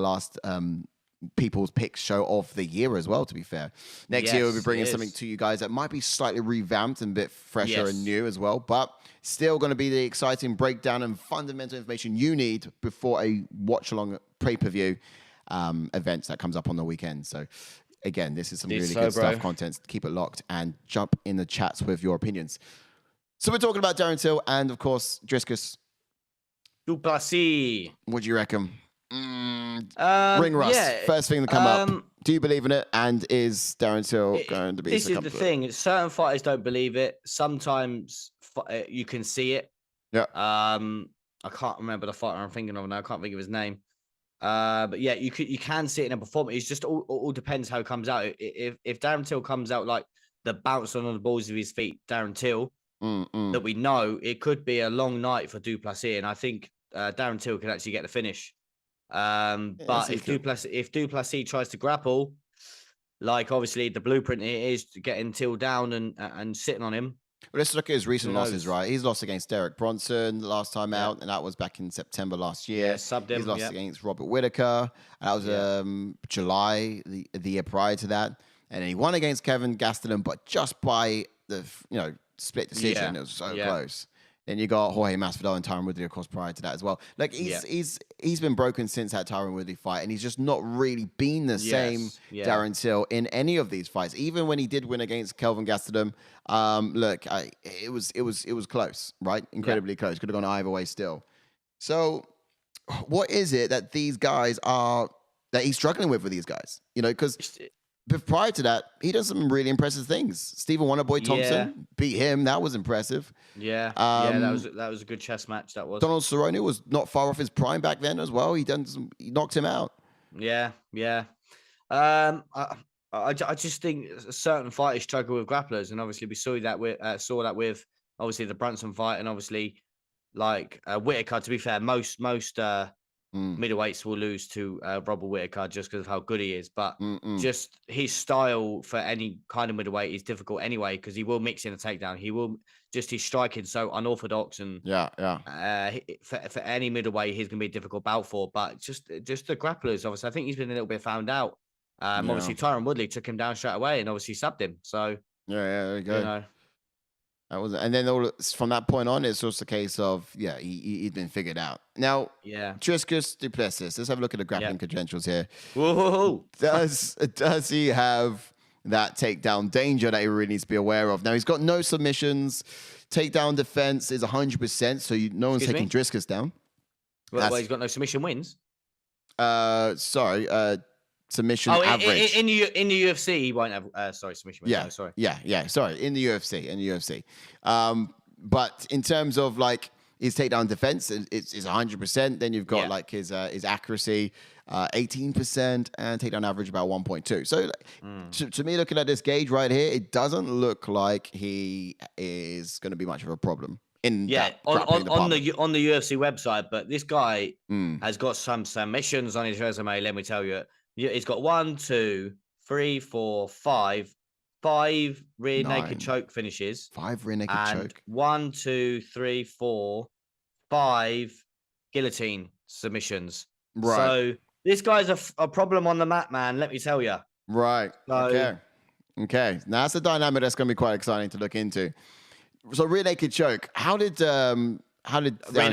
people's pick show of the year as well, to be fair. Next year, we'll be bringing something to you guys that might be slightly revamped and a bit fresher and new as well, but still going to be the exciting breakdown and fundamental information you need before a watch-along pay-per-view event that comes up on the weekend. So, again, this is some really good stuff, content. Keep it locked and jump in the chats with your opinions. So we're talking about Darren Till and, of course, Dricus. Du Plessis. What do you reckon? Ring rust. Yeah. First thing to come up. Do you believe in it? And is Darren Till going to be? This is the thing. Certain fighters don't believe it. Sometimes you can see it. Yeah. I can't remember the fighter I'm thinking of now. I can't think of his name. But yeah, you can see it in a performance. It's just all depends how it comes out. If Darren Till comes out like the bounce on the balls of his feet, Darren Till, that we know, it could be a long night for Du Plessis, and I think Darren Till can actually get the finish. But if Du Plessis tries to grapple, like obviously the blueprint is getting Till down and sitting on him. Well, let's look at his recent losses, right? He's lost against Derek Bronson the last time out, and that was back in September last year. Yeah, subbed him. He's lost against Robert Whittaker, and that was July, the year prior to that. And then he won against Kevin Gastelum, but just by the split decision. It was so close. Then you got Jorge Masvidal and Tyron Woodley, of course, prior to that as well. Like he's been broken since that Tyron Woodley fight, and he's just not really been the same Darren Till in any of these fights. Even when he did win against Kelvin Gastelum, it was close, right? Incredibly close. Could have gone either way still. So, what is it that these guys that he's struggling with these guys? Because prior to that, he done some really impressive things. Stephen Wonderboy Thompson beat him. That was impressive. That was a good chess match. That was. Donald Cerrone was not far off his prime back then as well. He knocked him out. Yeah. I just think certain fighters struggle with grapplers, and obviously we saw that with obviously the Brunson fight, and obviously like Whittaker. To be fair, most middleweights will lose to Robert Whittaker just because of how good he is, but just his style for any kind of middleweight is difficult anyway, because he will mix in a takedown. He will his striking so unorthodox, and for any middleweight he's gonna be a difficult bout for. But just the grapplers, obviously, I think he's been a little bit found out. Obviously Tyron Woodley took him down straight away and obviously subbed him. So there you go. That was, and then from that point on, it's just a case of he'd been figured out. Now, Dricus Du Plessis. Let's have a look at the grappling credentials here. Whoa! Does he have that takedown danger that he really needs to be aware of? Now he's got no submissions. Takedown defense is 100%, so no one's taking Dricus down. Well, he's got no submission wins. Submission average. In the UFC, he won't have submission wins. Yeah, no, sorry. Yeah. Sorry, in the UFC. But in terms of like his takedown defense, it's 100%. Then you've got like his accuracy, 18%, and takedown average about 1.2. So to me, looking at this gauge right here, it doesn't look like he is going to be much of a problem. On the UFC website, but this guy has got some submissions on his resume. Let me tell you. He's got 1, 2, 3, 4, 5 rear naked choke finishes. 5 rear naked choke. 1, 2, 3, 4, 5 guillotine submissions. Right. So this guy's a problem on the mat, man. Let me tell you. Right. Okay. Now that's a dynamic that's going to be quite exciting to look into. So rear naked choke. How did Darren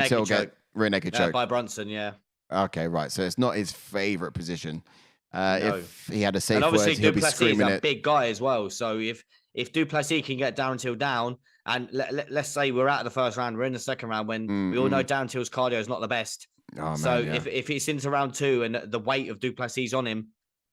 Till get rear naked choke? By Brunson, yeah. Okay, right. So it's not his favorite position. No. If he had a safe word, obviously Du Plessis is a big guy as well. So if Du Plessis can get Darren Till down, and let's say we're out of the first round, we're in the second round when we all know Darren Till's cardio is not the best. Oh, so man, if it's into round 2 and the weight of Du Plessis on him,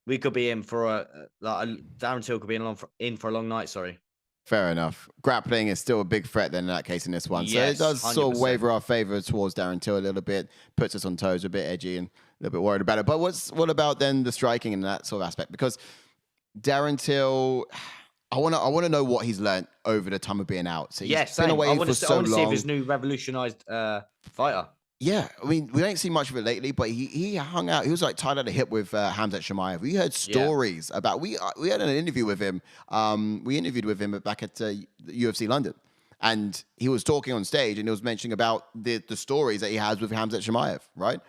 we could be in for Darren Till could be in for a long night. Sorry. Fair enough. Grappling is still a big threat then in that case in this one. So it does 100%. Sort of waver our favor towards Darren Till a little bit, puts us on toes, a bit edgy and a little bit worried about it. But what about then the striking and that sort of aspect? Because Darren Till, I want to know what he's learned over the time of being out. So he's been away for so long. I want to see if his new revolutionized fighter. Yeah, I mean, we don't see much of it lately, but he hung out. He was like tied at the hip with Khamzat Chimaev. We heard stories about. We had an interview with him. We interviewed with him back at UFC London, And he was talking on stage and he was mentioning about the stories that he has with Khamzat Chimaev, right?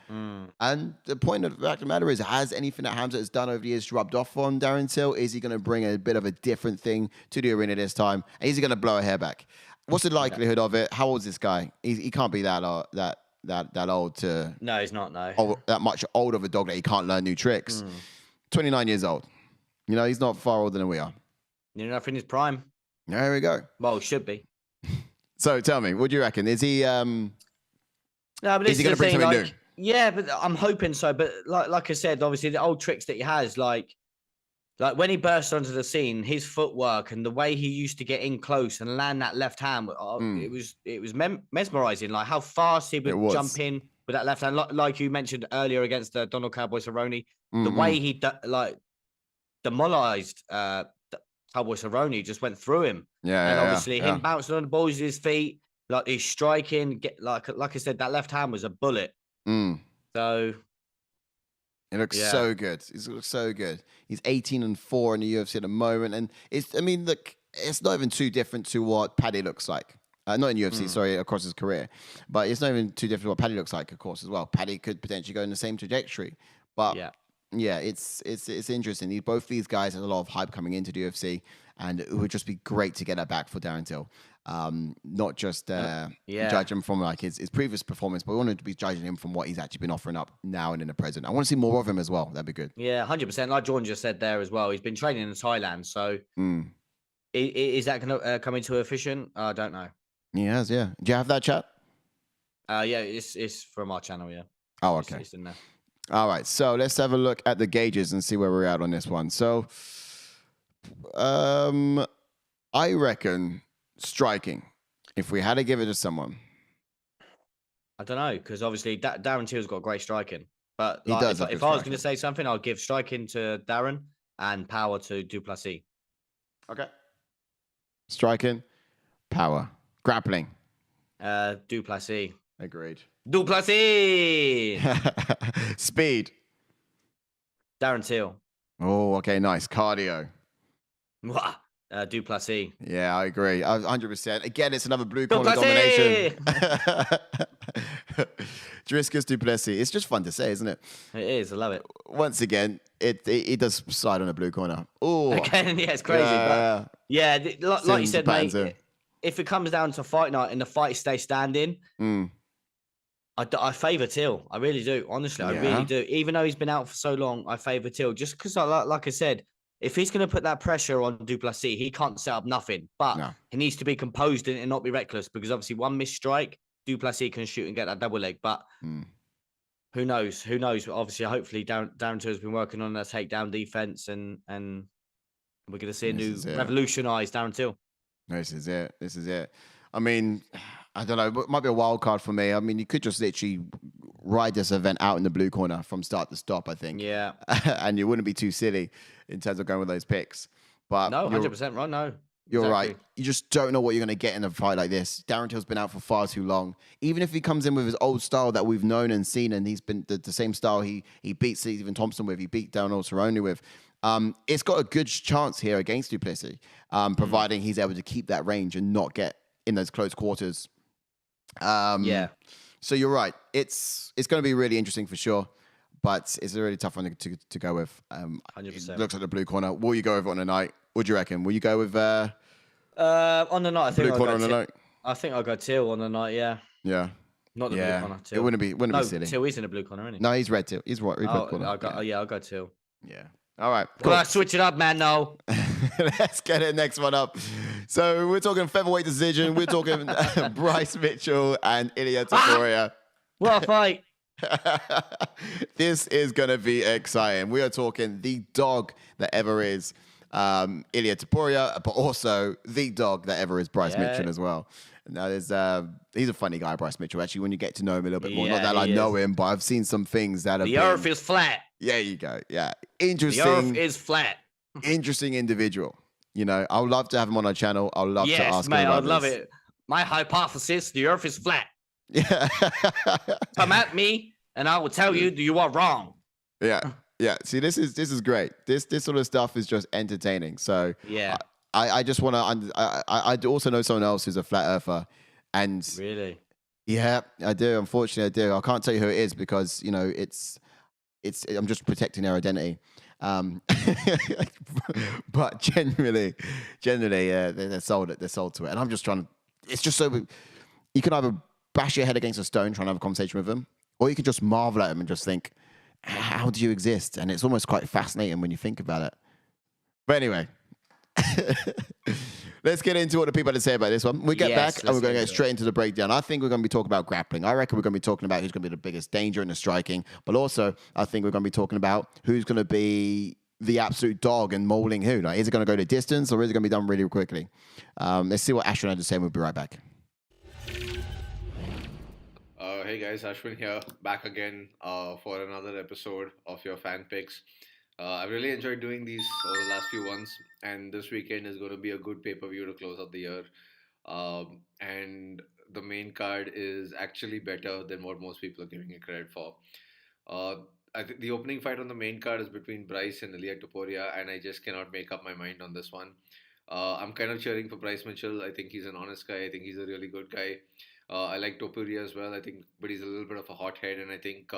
And the point of the fact of the matter is, has anything that Khamzat has done over the years rubbed off on Darren Till? Is he going to bring a bit of a different thing to the arena this time? And is he going to blow a hair back? What's the likelihood of it? How old is this guy? He can't be that old to... No, he's not, no. That much old of a dog that he can't learn new tricks. 29 years old. You know, he's not far older than we are. You're enough in his prime. There we go. Well, should be. So tell me, what do you reckon? Is he? No, but is he going to bring something new? Yeah, but I'm hoping so. But like I said, obviously the old tricks that he has, like when he burst onto the scene, his footwork and the way he used to get in close and land that left hand, it was mesmerizing. Like how fast he would jump in with that left hand, like you mentioned earlier against Donald Cowboy Cerrone. The way he demolished Cowboy Cerrone, just went through him. And obviously him bouncing on the balls with his feet, like he's striking, like I said, that left hand was a bullet. So it looks so good. He looks so good. He's 18-4 in the UFC at the moment, and look, it's not even too different to what Paddy looks like. Not in UFC, sorry, across his career, but it's not even too different to what Paddy looks like, of course, as well. Paddy could potentially go in the same trajectory, but it's interesting. Both these guys have a lot of hype coming into the UFC, and it would just be great to get that back for Darren Till. Not just judge him from like his previous performance, but we wanted to be judging him from what he's actually been offering up now and in the present. I want to see more of him as well. That'd be good. Yeah, 100%. Like Jordan just said there as well. He's been training in Thailand, so is that going to come into efficient? I don't know. He has, yeah. Do you have that chat? Yeah, it's from our channel, yeah. Oh, okay. It's in there. All right, so let's have a look at the gauges and see where we're at on this one. So, I reckon striking, if we had to give it to someone. I don't know, because obviously Darren Till's got great striking. But he does if I was going to say something, I'll give striking to Darren and power to Du Plessis. Okay. Striking, power. Grappling. Du Plessis. Agreed. Du Plessis! Speed. Darren Till. Oh, okay, nice. Cardio. Du Plessis. Yeah, I agree. 100%. Again, it's another blue corner domination. Dricus Du Plessis. It's just fun to say, isn't it? It is. I love it. Once again, it does slide on the blue corner. Oh, again, yeah, it's crazy. Like you said, mate. If it comes down to fight night and the fight stays standing, I favour Till. I really do. Honestly, I really do. Even though he's been out for so long, I favour Till. Just because, like I said, if he's going to put that pressure on Du Plessis, he can't set up nothing. But he needs to be composed and not be reckless, because obviously one missed strike, Du Plessis can shoot and get that double leg. But who knows? Who knows? Obviously, hopefully, Darren Till has been working on that takedown defense, and we're going to see a new revolutionised Darren Till. This is it. I mean, I don't know. It might be a wild card for me. I mean, you could just literally ride this event out in the blue corner from start to stop, I think. Yeah. And you wouldn't be too silly in terms of going with those picks. But no, 100% right. No. You're right. You just don't know what you're going to get in a fight like this. Darren Till's been out for far too long. Even if he comes in with his old style that we've known and seen, and he's been the same style he beat Stephen Thompson with, he beat Donald Cerrone with, it's got a good chance here against Du Plessis, providing he's able to keep that range and not get in those close quarters. So you're right. It's going to be really interesting for sure, but it's a really tough one to go with. 100%. It looks like the blue corner. Will you go with it on the night? What do you reckon? Will you go with on the night? I think blue corner on the night. I think I'll go Till on the night. Yeah. Yeah. Not the blue corner. Till. It wouldn't be silly. Till is in the blue corner, isn't he? No, he's red Till. He's red corner. I'll go Till. Yeah. All right. Cool. Well, switch it up, man. No. Let's get it next one up. So we're talking featherweight decision. We're talking Bryce Mitchell and Ilia Topuria. What a fight. This is going to be exciting. We are talking the dog that ever is Ilia Topuria, but also the dog that ever is Bryce Mitchell as well. Now, he's a funny guy, Bryce Mitchell. Actually, when you get to know him a little bit more, not that I know him, but I've seen some things that have The earth is flat. There you go. Yeah. Interesting. The earth is flat. Interesting individual. You know, I would love to have him on our channel. I would love to ask him about I'd love it. My hypothesis, the earth is flat. Yeah. Come at me, and I will tell you you are wrong. Yeah. Yeah. See, this is great. This sort of stuff is just entertaining. So yeah. I just want to. I also know someone else who's a flat earther, and really, yeah, I do. Unfortunately, I do. I can't tell you who it is because it's. I'm just protecting their identity. But generally, they're sold it. They're sold to it, and I'm just trying to. It's just so you can either bash your head against a stone trying to have a conversation with them, or you can just marvel at them and just think, "How do you exist?" And it's almost quite fascinating when you think about it. But anyway. Let's get into what the people had to say about this one. We get back and we're going to get straight into the breakdown. I think we're going to be talking about grappling. I reckon we're going to be talking about who's going to be the biggest danger in the striking. But also, I think we're going to be talking about who's going to be the absolute dog and mauling who. Like, is it going to go to distance or is it going to be done really quickly? Let's see what Ashwin had to say and we'll be right back. Hey guys, Ashwin here, back again for another episode of your fan picks. I've really enjoyed doing these over the last few months, and this weekend is going to be a good pay-per-view to close out the year. And the main card is actually better than what most people are giving it credit for. I think the opening fight on the main card is between Bryce and Ilia Topuria, and I just cannot make up my mind on this one. I'm kind of cheering for Bryce Mitchell. I think he's an honest guy. I think he's a really good guy. I like Topuria as well. I think, but he's a little bit of a hothead, and I think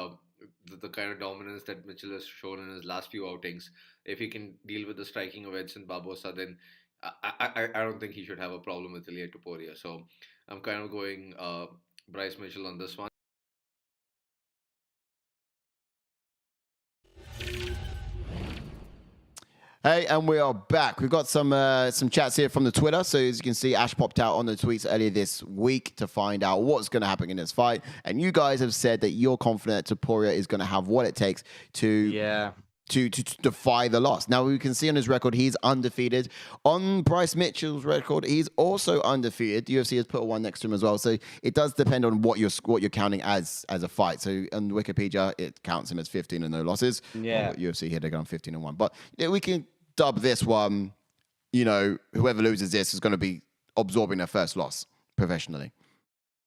the kind of dominance that Mitchell has shown in his last few outings, if he can deal with the striking of Edson Barbosa, then I don't think he should have a problem with Ilia Topuria. So I'm kind of going Bryce Mitchell on this one. Hey, and we are back. We've got some chats here from the Twitter. So as you can see, Ash popped out on the tweets earlier this week to find out what's going to happen in this fight. And you guys have said that you're confident that Topuria is going to have what it takes to defy the loss. Now, we can see on his record, he's undefeated. On Bryce Mitchell's record, he's also undefeated. The UFC has put one next to him as well. So it does depend on what you're counting as a fight. So on Wikipedia, it counts him as 15 and no losses. Yeah. UFC here, they're going 15 and 1. But we can dub this one, whoever loses this is going to be absorbing their first loss professionally.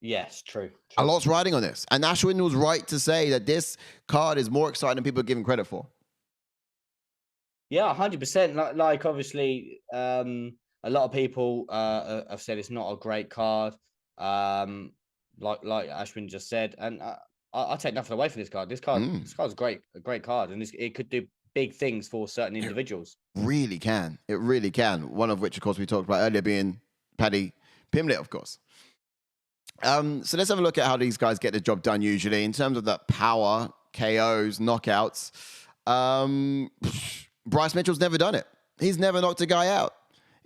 Yes, true. A lot's riding on this. And Ashwin was right to say that this card is more exciting than people are giving credit for. Yeah, 100%. Like obviously, a lot of people have said it's not a great card. Like Ashwin just said, and I take nothing away from this card. This card's a great card, and it could do big things for certain individuals. It really can. One of which, of course, we talked about earlier being Paddy Pimblett, of course. So let's have a look at how these guys get the job done usually. In terms of the power, KOs, knockouts, Bryce Mitchell's never done it. He's never knocked a guy out.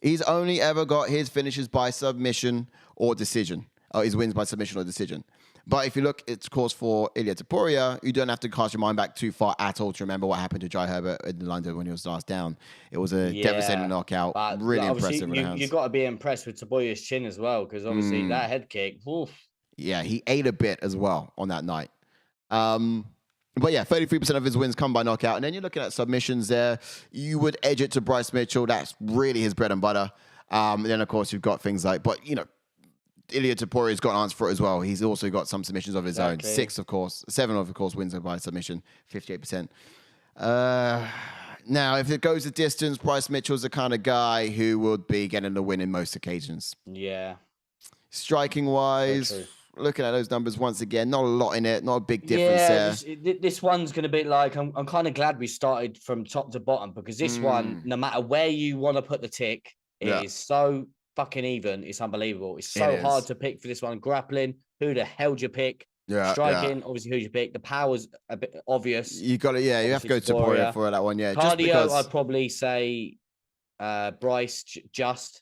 He's only ever got his finishes by submission or decision. Or his wins by submission or decision. But if you look, it's course for Ilia Topuria, you don't have to cast your mind back too far at all to remember what happened to Jai Herbert in London when he was last down. It was a devastating knockout. Really impressive. You've got to be impressed with Topuria's chin as well, because obviously that head kick, oof. Yeah, he ate a bit as well on that night. But yeah, 33% of his wins come by knockout. And then you're looking at submissions there. You would edge it to Bryce Mitchell. That's really his bread and butter. And then, of course, you've got things like, Ilia Topuria's got an answer for it as well. He's also got some submissions of his own. 7 of course, wins by submission, 58%. Now, if it goes the distance, Bryce Mitchell's the kind of guy who would be getting the win in most occasions. Yeah. Striking-wise, looking at those numbers once again, not a lot in it, not a big difference there. This one's going to be like, I'm kind of glad we started from top to bottom, because this one, no matter where you want to put the tick, it is so fucking even. It's unbelievable. It's so hard to pick for this one. Grappling, who the hell do you pick? Striking, obviously, who do you pick? The power's a bit obvious. You got it. Yeah, you have to go to Topuria for that one. Yeah, cardio, I'd probably say Bryce just.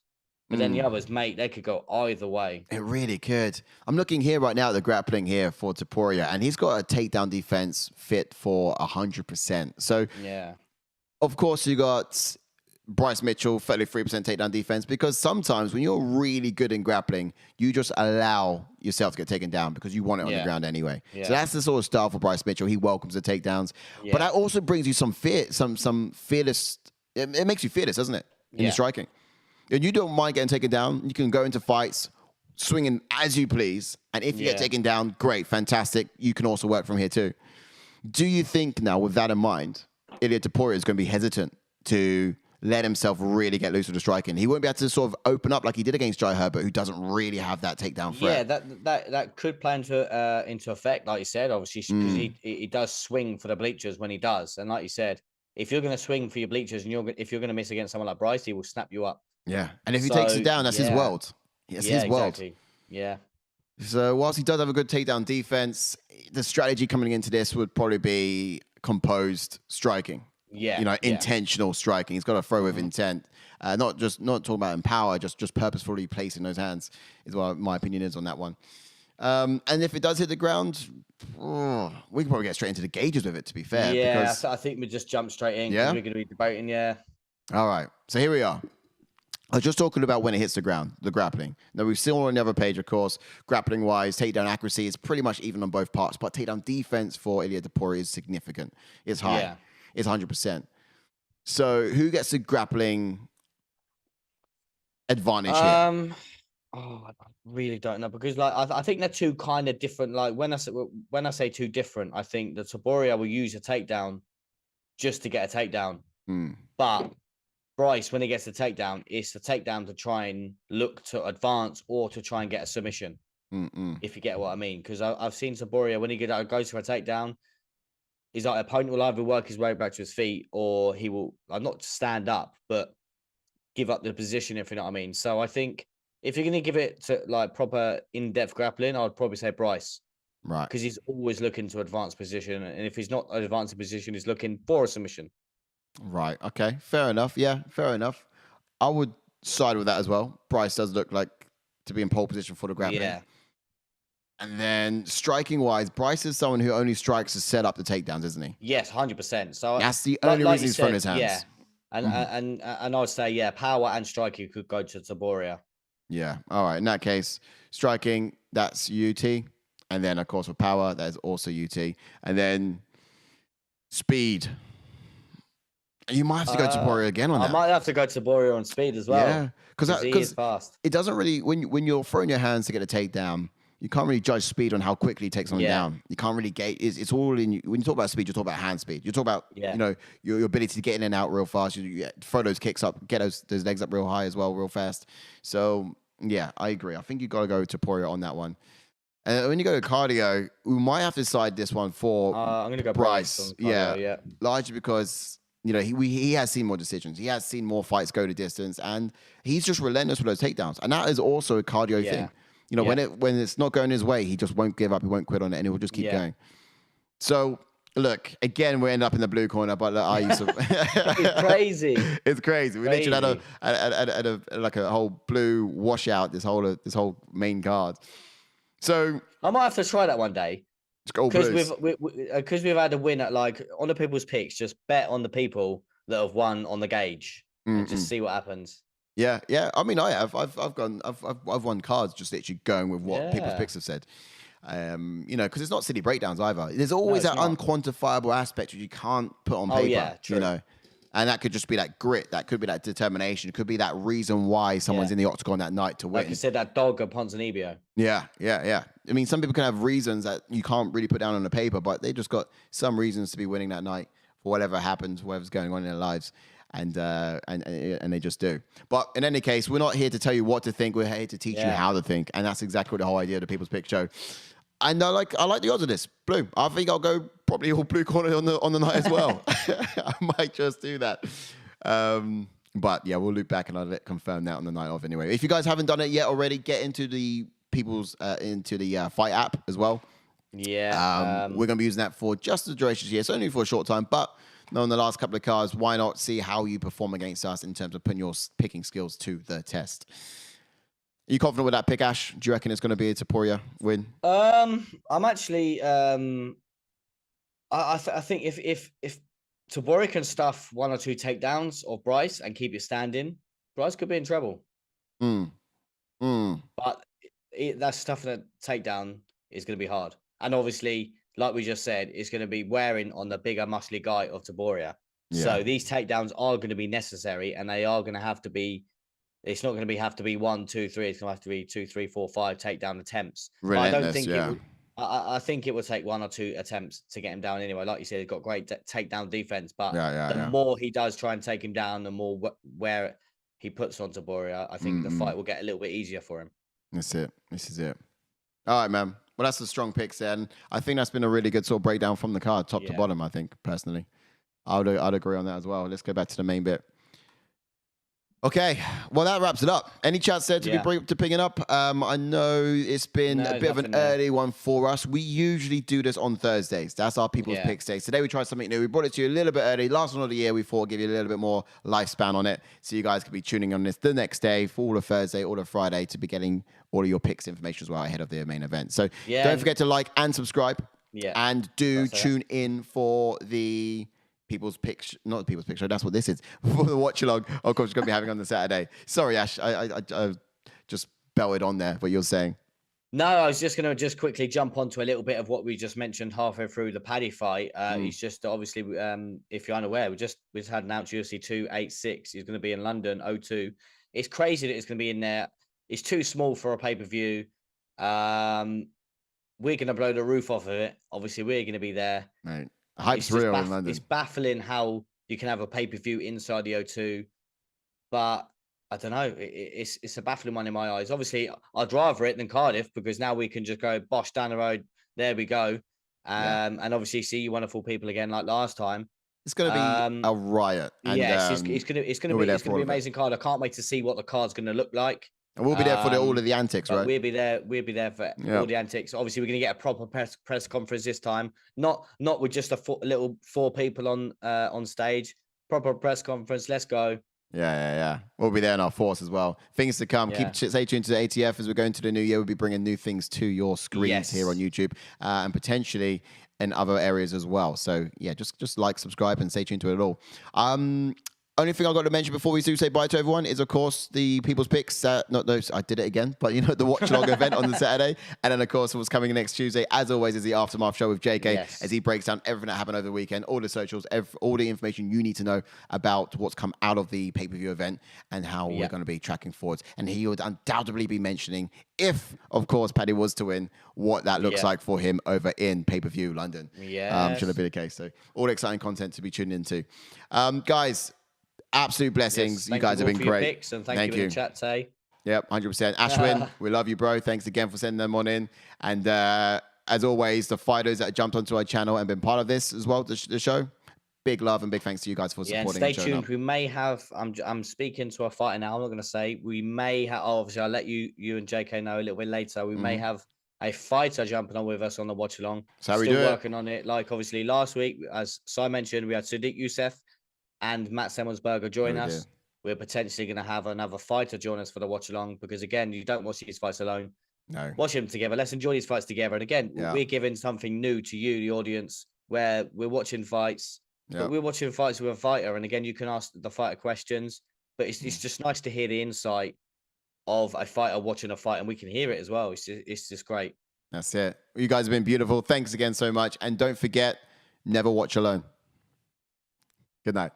But then the others, mate, they could go either way. It really could. I'm looking here right now at the grappling here for Topuria, and he's got a takedown defense fit for 100%. So, of course, you got Bryce Mitchell, 33% takedown defense, because sometimes when you're really good in grappling, you just allow yourself to get taken down because you want it on the ground anyway. So that's the sort of style for Bryce Mitchell. He welcomes the takedowns. But that also brings you some fear, some fearless. It makes you fearless, doesn't it? In the striking. And you don't mind getting taken down. You can go into fights swinging as you please. And if you get taken down, great, fantastic. You can also work from here too. Do you think now, with that in mind, Ilia Topuria is going to be hesitant to let himself really get loose with the striking. He won't be able to sort of open up like he did against Jai Herbert, who doesn't really have that takedown threat. Yeah, that could play into effect, like you said, obviously, because he does swing for the bleachers when he does. And like you said, if you're going to swing for your bleachers and if you're going to miss against someone like Bryce, he will snap you up. Yeah. And if he takes it down, that's his world. It's his world. Exactly. Yeah. So whilst he does have a good takedown defense, the strategy coming into this would probably be composed striking. Yeah. Intentional striking. He's got to throw with intent. Not talking about in power, just purposefully placing those hands is what my opinion is on that one. And if it does hit the ground, we can probably get straight into the gauges with it, to be fair. Yeah, because... I think we just jump straight in. Yeah? We're going to be debating, All right. So here we are. I was just talking about when it hits the ground, the grappling. Now, we've seen on the other page, of course, grappling-wise, takedown accuracy is pretty much even on both parts, but takedown defense for Ilia Topuria is significant. It's high. Yeah. It's 100%. So who gets the grappling advantage here? I really don't know, because I think they're two kind of different. Like when I say two different, I think the Topuria will use a takedown just to get a takedown. But Bryce, when he gets the takedown, it's the takedown to try and look to advance or to try and get a submission. If you get what I mean, because I've seen Topuria when he goes for a takedown, his opponent will either work his way back to his feet or he will not stand up, but give up the position, if you know what I mean. So I think if you're going to give it to like proper in-depth grappling, I'd probably say Bryce. Right. Because he's always looking to advance position. And if he's not advancing position, he's looking for a submission. Right. Okay. Fair enough. Yeah, fair enough. I would side with that as well. Bryce does look like to be in pole position for the grappling. Yeah. And then striking-wise, Bryce is someone who only strikes to set up the takedowns, isn't he? Yes, 100%. So that's the only reason he's throwing his hands. Yeah. And I would say, yeah, power and striking could go to Topuria. Yeah. All right. In that case, striking, that's UT. And then, of course, for power, that is also UT. And then speed. You might have to go to Topuria again on that. I might have to go to Topuria on speed as well. Yeah. Because he is fast. It doesn't really, when you're throwing your hands to get a takedown, you can't really judge speed on how quickly he takes someone down. You can't really gauge. It's all in. When you talk about speed, you talk about hand speed. You talk about your ability to get in and out real fast. You throw those kicks up, get those legs up real high as well, real fast. So yeah, I agree. I think you got to go to Topuria on that one. And when you go to cardio, we might have to decide this one for I'm going to go Bryce. Cardio, yeah, largely because he has seen more decisions. He has seen more fights go to distance, and he's just relentless with those takedowns. And that is also a cardio thing. When it's not going his way, he just won't give up. He won't quit on it, and he will just keep going. So, look, again, we end up in the blue corner, but I used to... It's crazy. It's crazy. We literally had a whole blue washout, this whole main card. So... I might have to try that one day. Because we've had a win at on the people's picks, just bet on the people that have won on the gauge and just see what happens. Yeah. I mean, I have. I've won cards just literally going with what people's picks have said. Because it's not silly breakdowns either. There's always that unquantifiable aspect which you can't put on paper. Oh yeah, true. And that could just be that grit. That could be that determination. It could be that reason why someone's in the octagon that night to win. Like you said, that dog at Ponzinibbio. Yeah. I mean, some people can have reasons that you can't really put down on the paper, but they just got some reasons to be winning that night for whatever happens, whatever's going on in their lives. And they just do. But in any case, we're not here to tell you what to think. We're here to teach you how to think. And that's exactly the whole idea of the People's Pick Show. And I like the odds of this. Blue. I think I'll go probably all blue corner on the night as well. I might just do that. But yeah, we'll loop back and I'll confirm that on the night of anyway. If you guys haven't done it yet already, get into the Fight app as well. Yeah. We're going to be using that for just the duration here. It's only for a short time, but knowing the last couple of cards, why not see how you perform against us in terms of putting your picking skills to the test? Are you confident with that pick, Ash? Do you reckon it's going to be a Topuria win? I'm actually. I think if Topuria can stuff one or two takedowns of Bryce and keep it standing, Bryce could be in trouble. But that stuff that takedown is going to be hard, and obviously, like we just said, it's going to be wearing on the bigger, muscly guy of Topuria. Yeah. So these takedowns are going to be necessary, and they are going to have to be. It's not going to have to be 1, 2, 3. It's going to have to be 2, 3, 4, 5 takedown attempts. I don't think I think it will take 1 or 2 attempts to get him down anyway. Like you said, he's got great takedown defense, but the more he does try and take him down, the more where he puts on Topuria, I think the fight will get a little bit easier for him. That's it. This is it. All right, man. Well, that's the strong picks there. And I think that's been a really good sort of breakdown from the card, top to bottom, I think, personally. I'd agree on that as well. Let's go back to the main bit. Okay, well, that wraps it up. Any chance there to picking up? I know it's been a bit of an early one for us. We usually do this on Thursdays. That's our people's picks day. Today we tried something new. We brought it to you a little bit early. Last one of the year, we thought give you a little bit more lifespan on it. So you guys could be tuning on this the next day for all of Thursday, all of Friday to be getting all of your picks information as well ahead of the main event. So don't forget to like and subscribe. And do tune in for the People's Picks, not the People's Picture, that's what this is, for the watch along, of course, you're going to be having on the Saturday. Sorry, Ash, I just belted on there what you're saying. No, I was just going to quickly jump onto a little bit of what we just mentioned halfway through the Paddy fight. He's just obviously, if you're unaware, we just had announced UFC 286. He's going to be in London, O2. It's crazy that it's going to be in there. It's too small for a pay-per-view. We're going to blow the roof off of it. Obviously, we're going to be there. Right. Hype's real in London. It's baffling how you can have a pay-per-view inside the O2, but I don't know. It's a baffling one in my eyes. Obviously, I'd rather it than Cardiff because now we can just go bosh down the road. There we go. And obviously see you wonderful people again like last time. It's going to be a riot. And, it's going to be an amazing card. I can't wait to see what the card's going to look like. And we'll be there for all of the antics, right? We'll be there for all the antics. Obviously, we're going to get a proper press conference this time. Not with just little 4 people on stage. Proper press conference. Let's go. Yeah. We'll be there in our force as well. Things to come. Stay tuned to the ATF as we're going to the new year. We'll be bringing new things to your screens here on YouTube and potentially in other areas as well. So yeah, just like, subscribe, and stay tuned to it all. Only thing I've got to mention before we do say bye to everyone is, of course, the People's Picks. I did it again, but the watch along event on the Saturday. And then, of course, what's coming next Tuesday, as always, is the Aftermath show with JK as he breaks down everything that happened over the weekend, all the socials, all the information you need to know about what's come out of the pay-per-view event and how we're going to be tracking forwards. And he would undoubtedly be mentioning, if, of course, Paddy was to win, what that looks like for him over in pay-per-view London. Should it be the case. So all exciting content to be tuned into. Guys, absolute blessings. You guys have been great. Picks, and thank you in the chat, Tay. Yep, 100%. Ashwin, we love you, bro. Thanks again for sending them on in. And as always, the fighters that jumped onto our channel and been part of this as well, the show. Big love and big thanks to you guys for supporting. Stay tuned. We may have. I'm speaking to a fighter now. I'm not going to say. We may have. Obviously, I'll let you and JK know a little bit later. We may have a fighter jumping on with us on the watch along. So we do working on it. Like obviously last week, as Si mentioned, we had Sadiq Youssef and Matt Semmelsberger join us. We're potentially going to have another fighter join us for the watch along because, again, you don't watch these fights alone. No. Watch them together. Let's enjoy these fights together. And again, we're giving something new to you, the audience, where we're watching fights. But we're watching fights with a fighter. And again, you can ask the fighter questions. But it's just nice to hear the insight of a fighter watching a fight. And we can hear it as well. It's just great. That's it. You guys have been beautiful. Thanks again so much. And don't forget, never watch alone. Good night.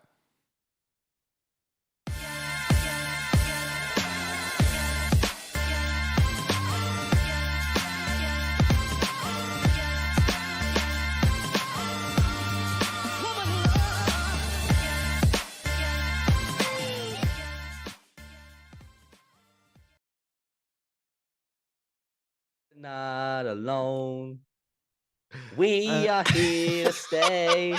Not alone. We are here to stay.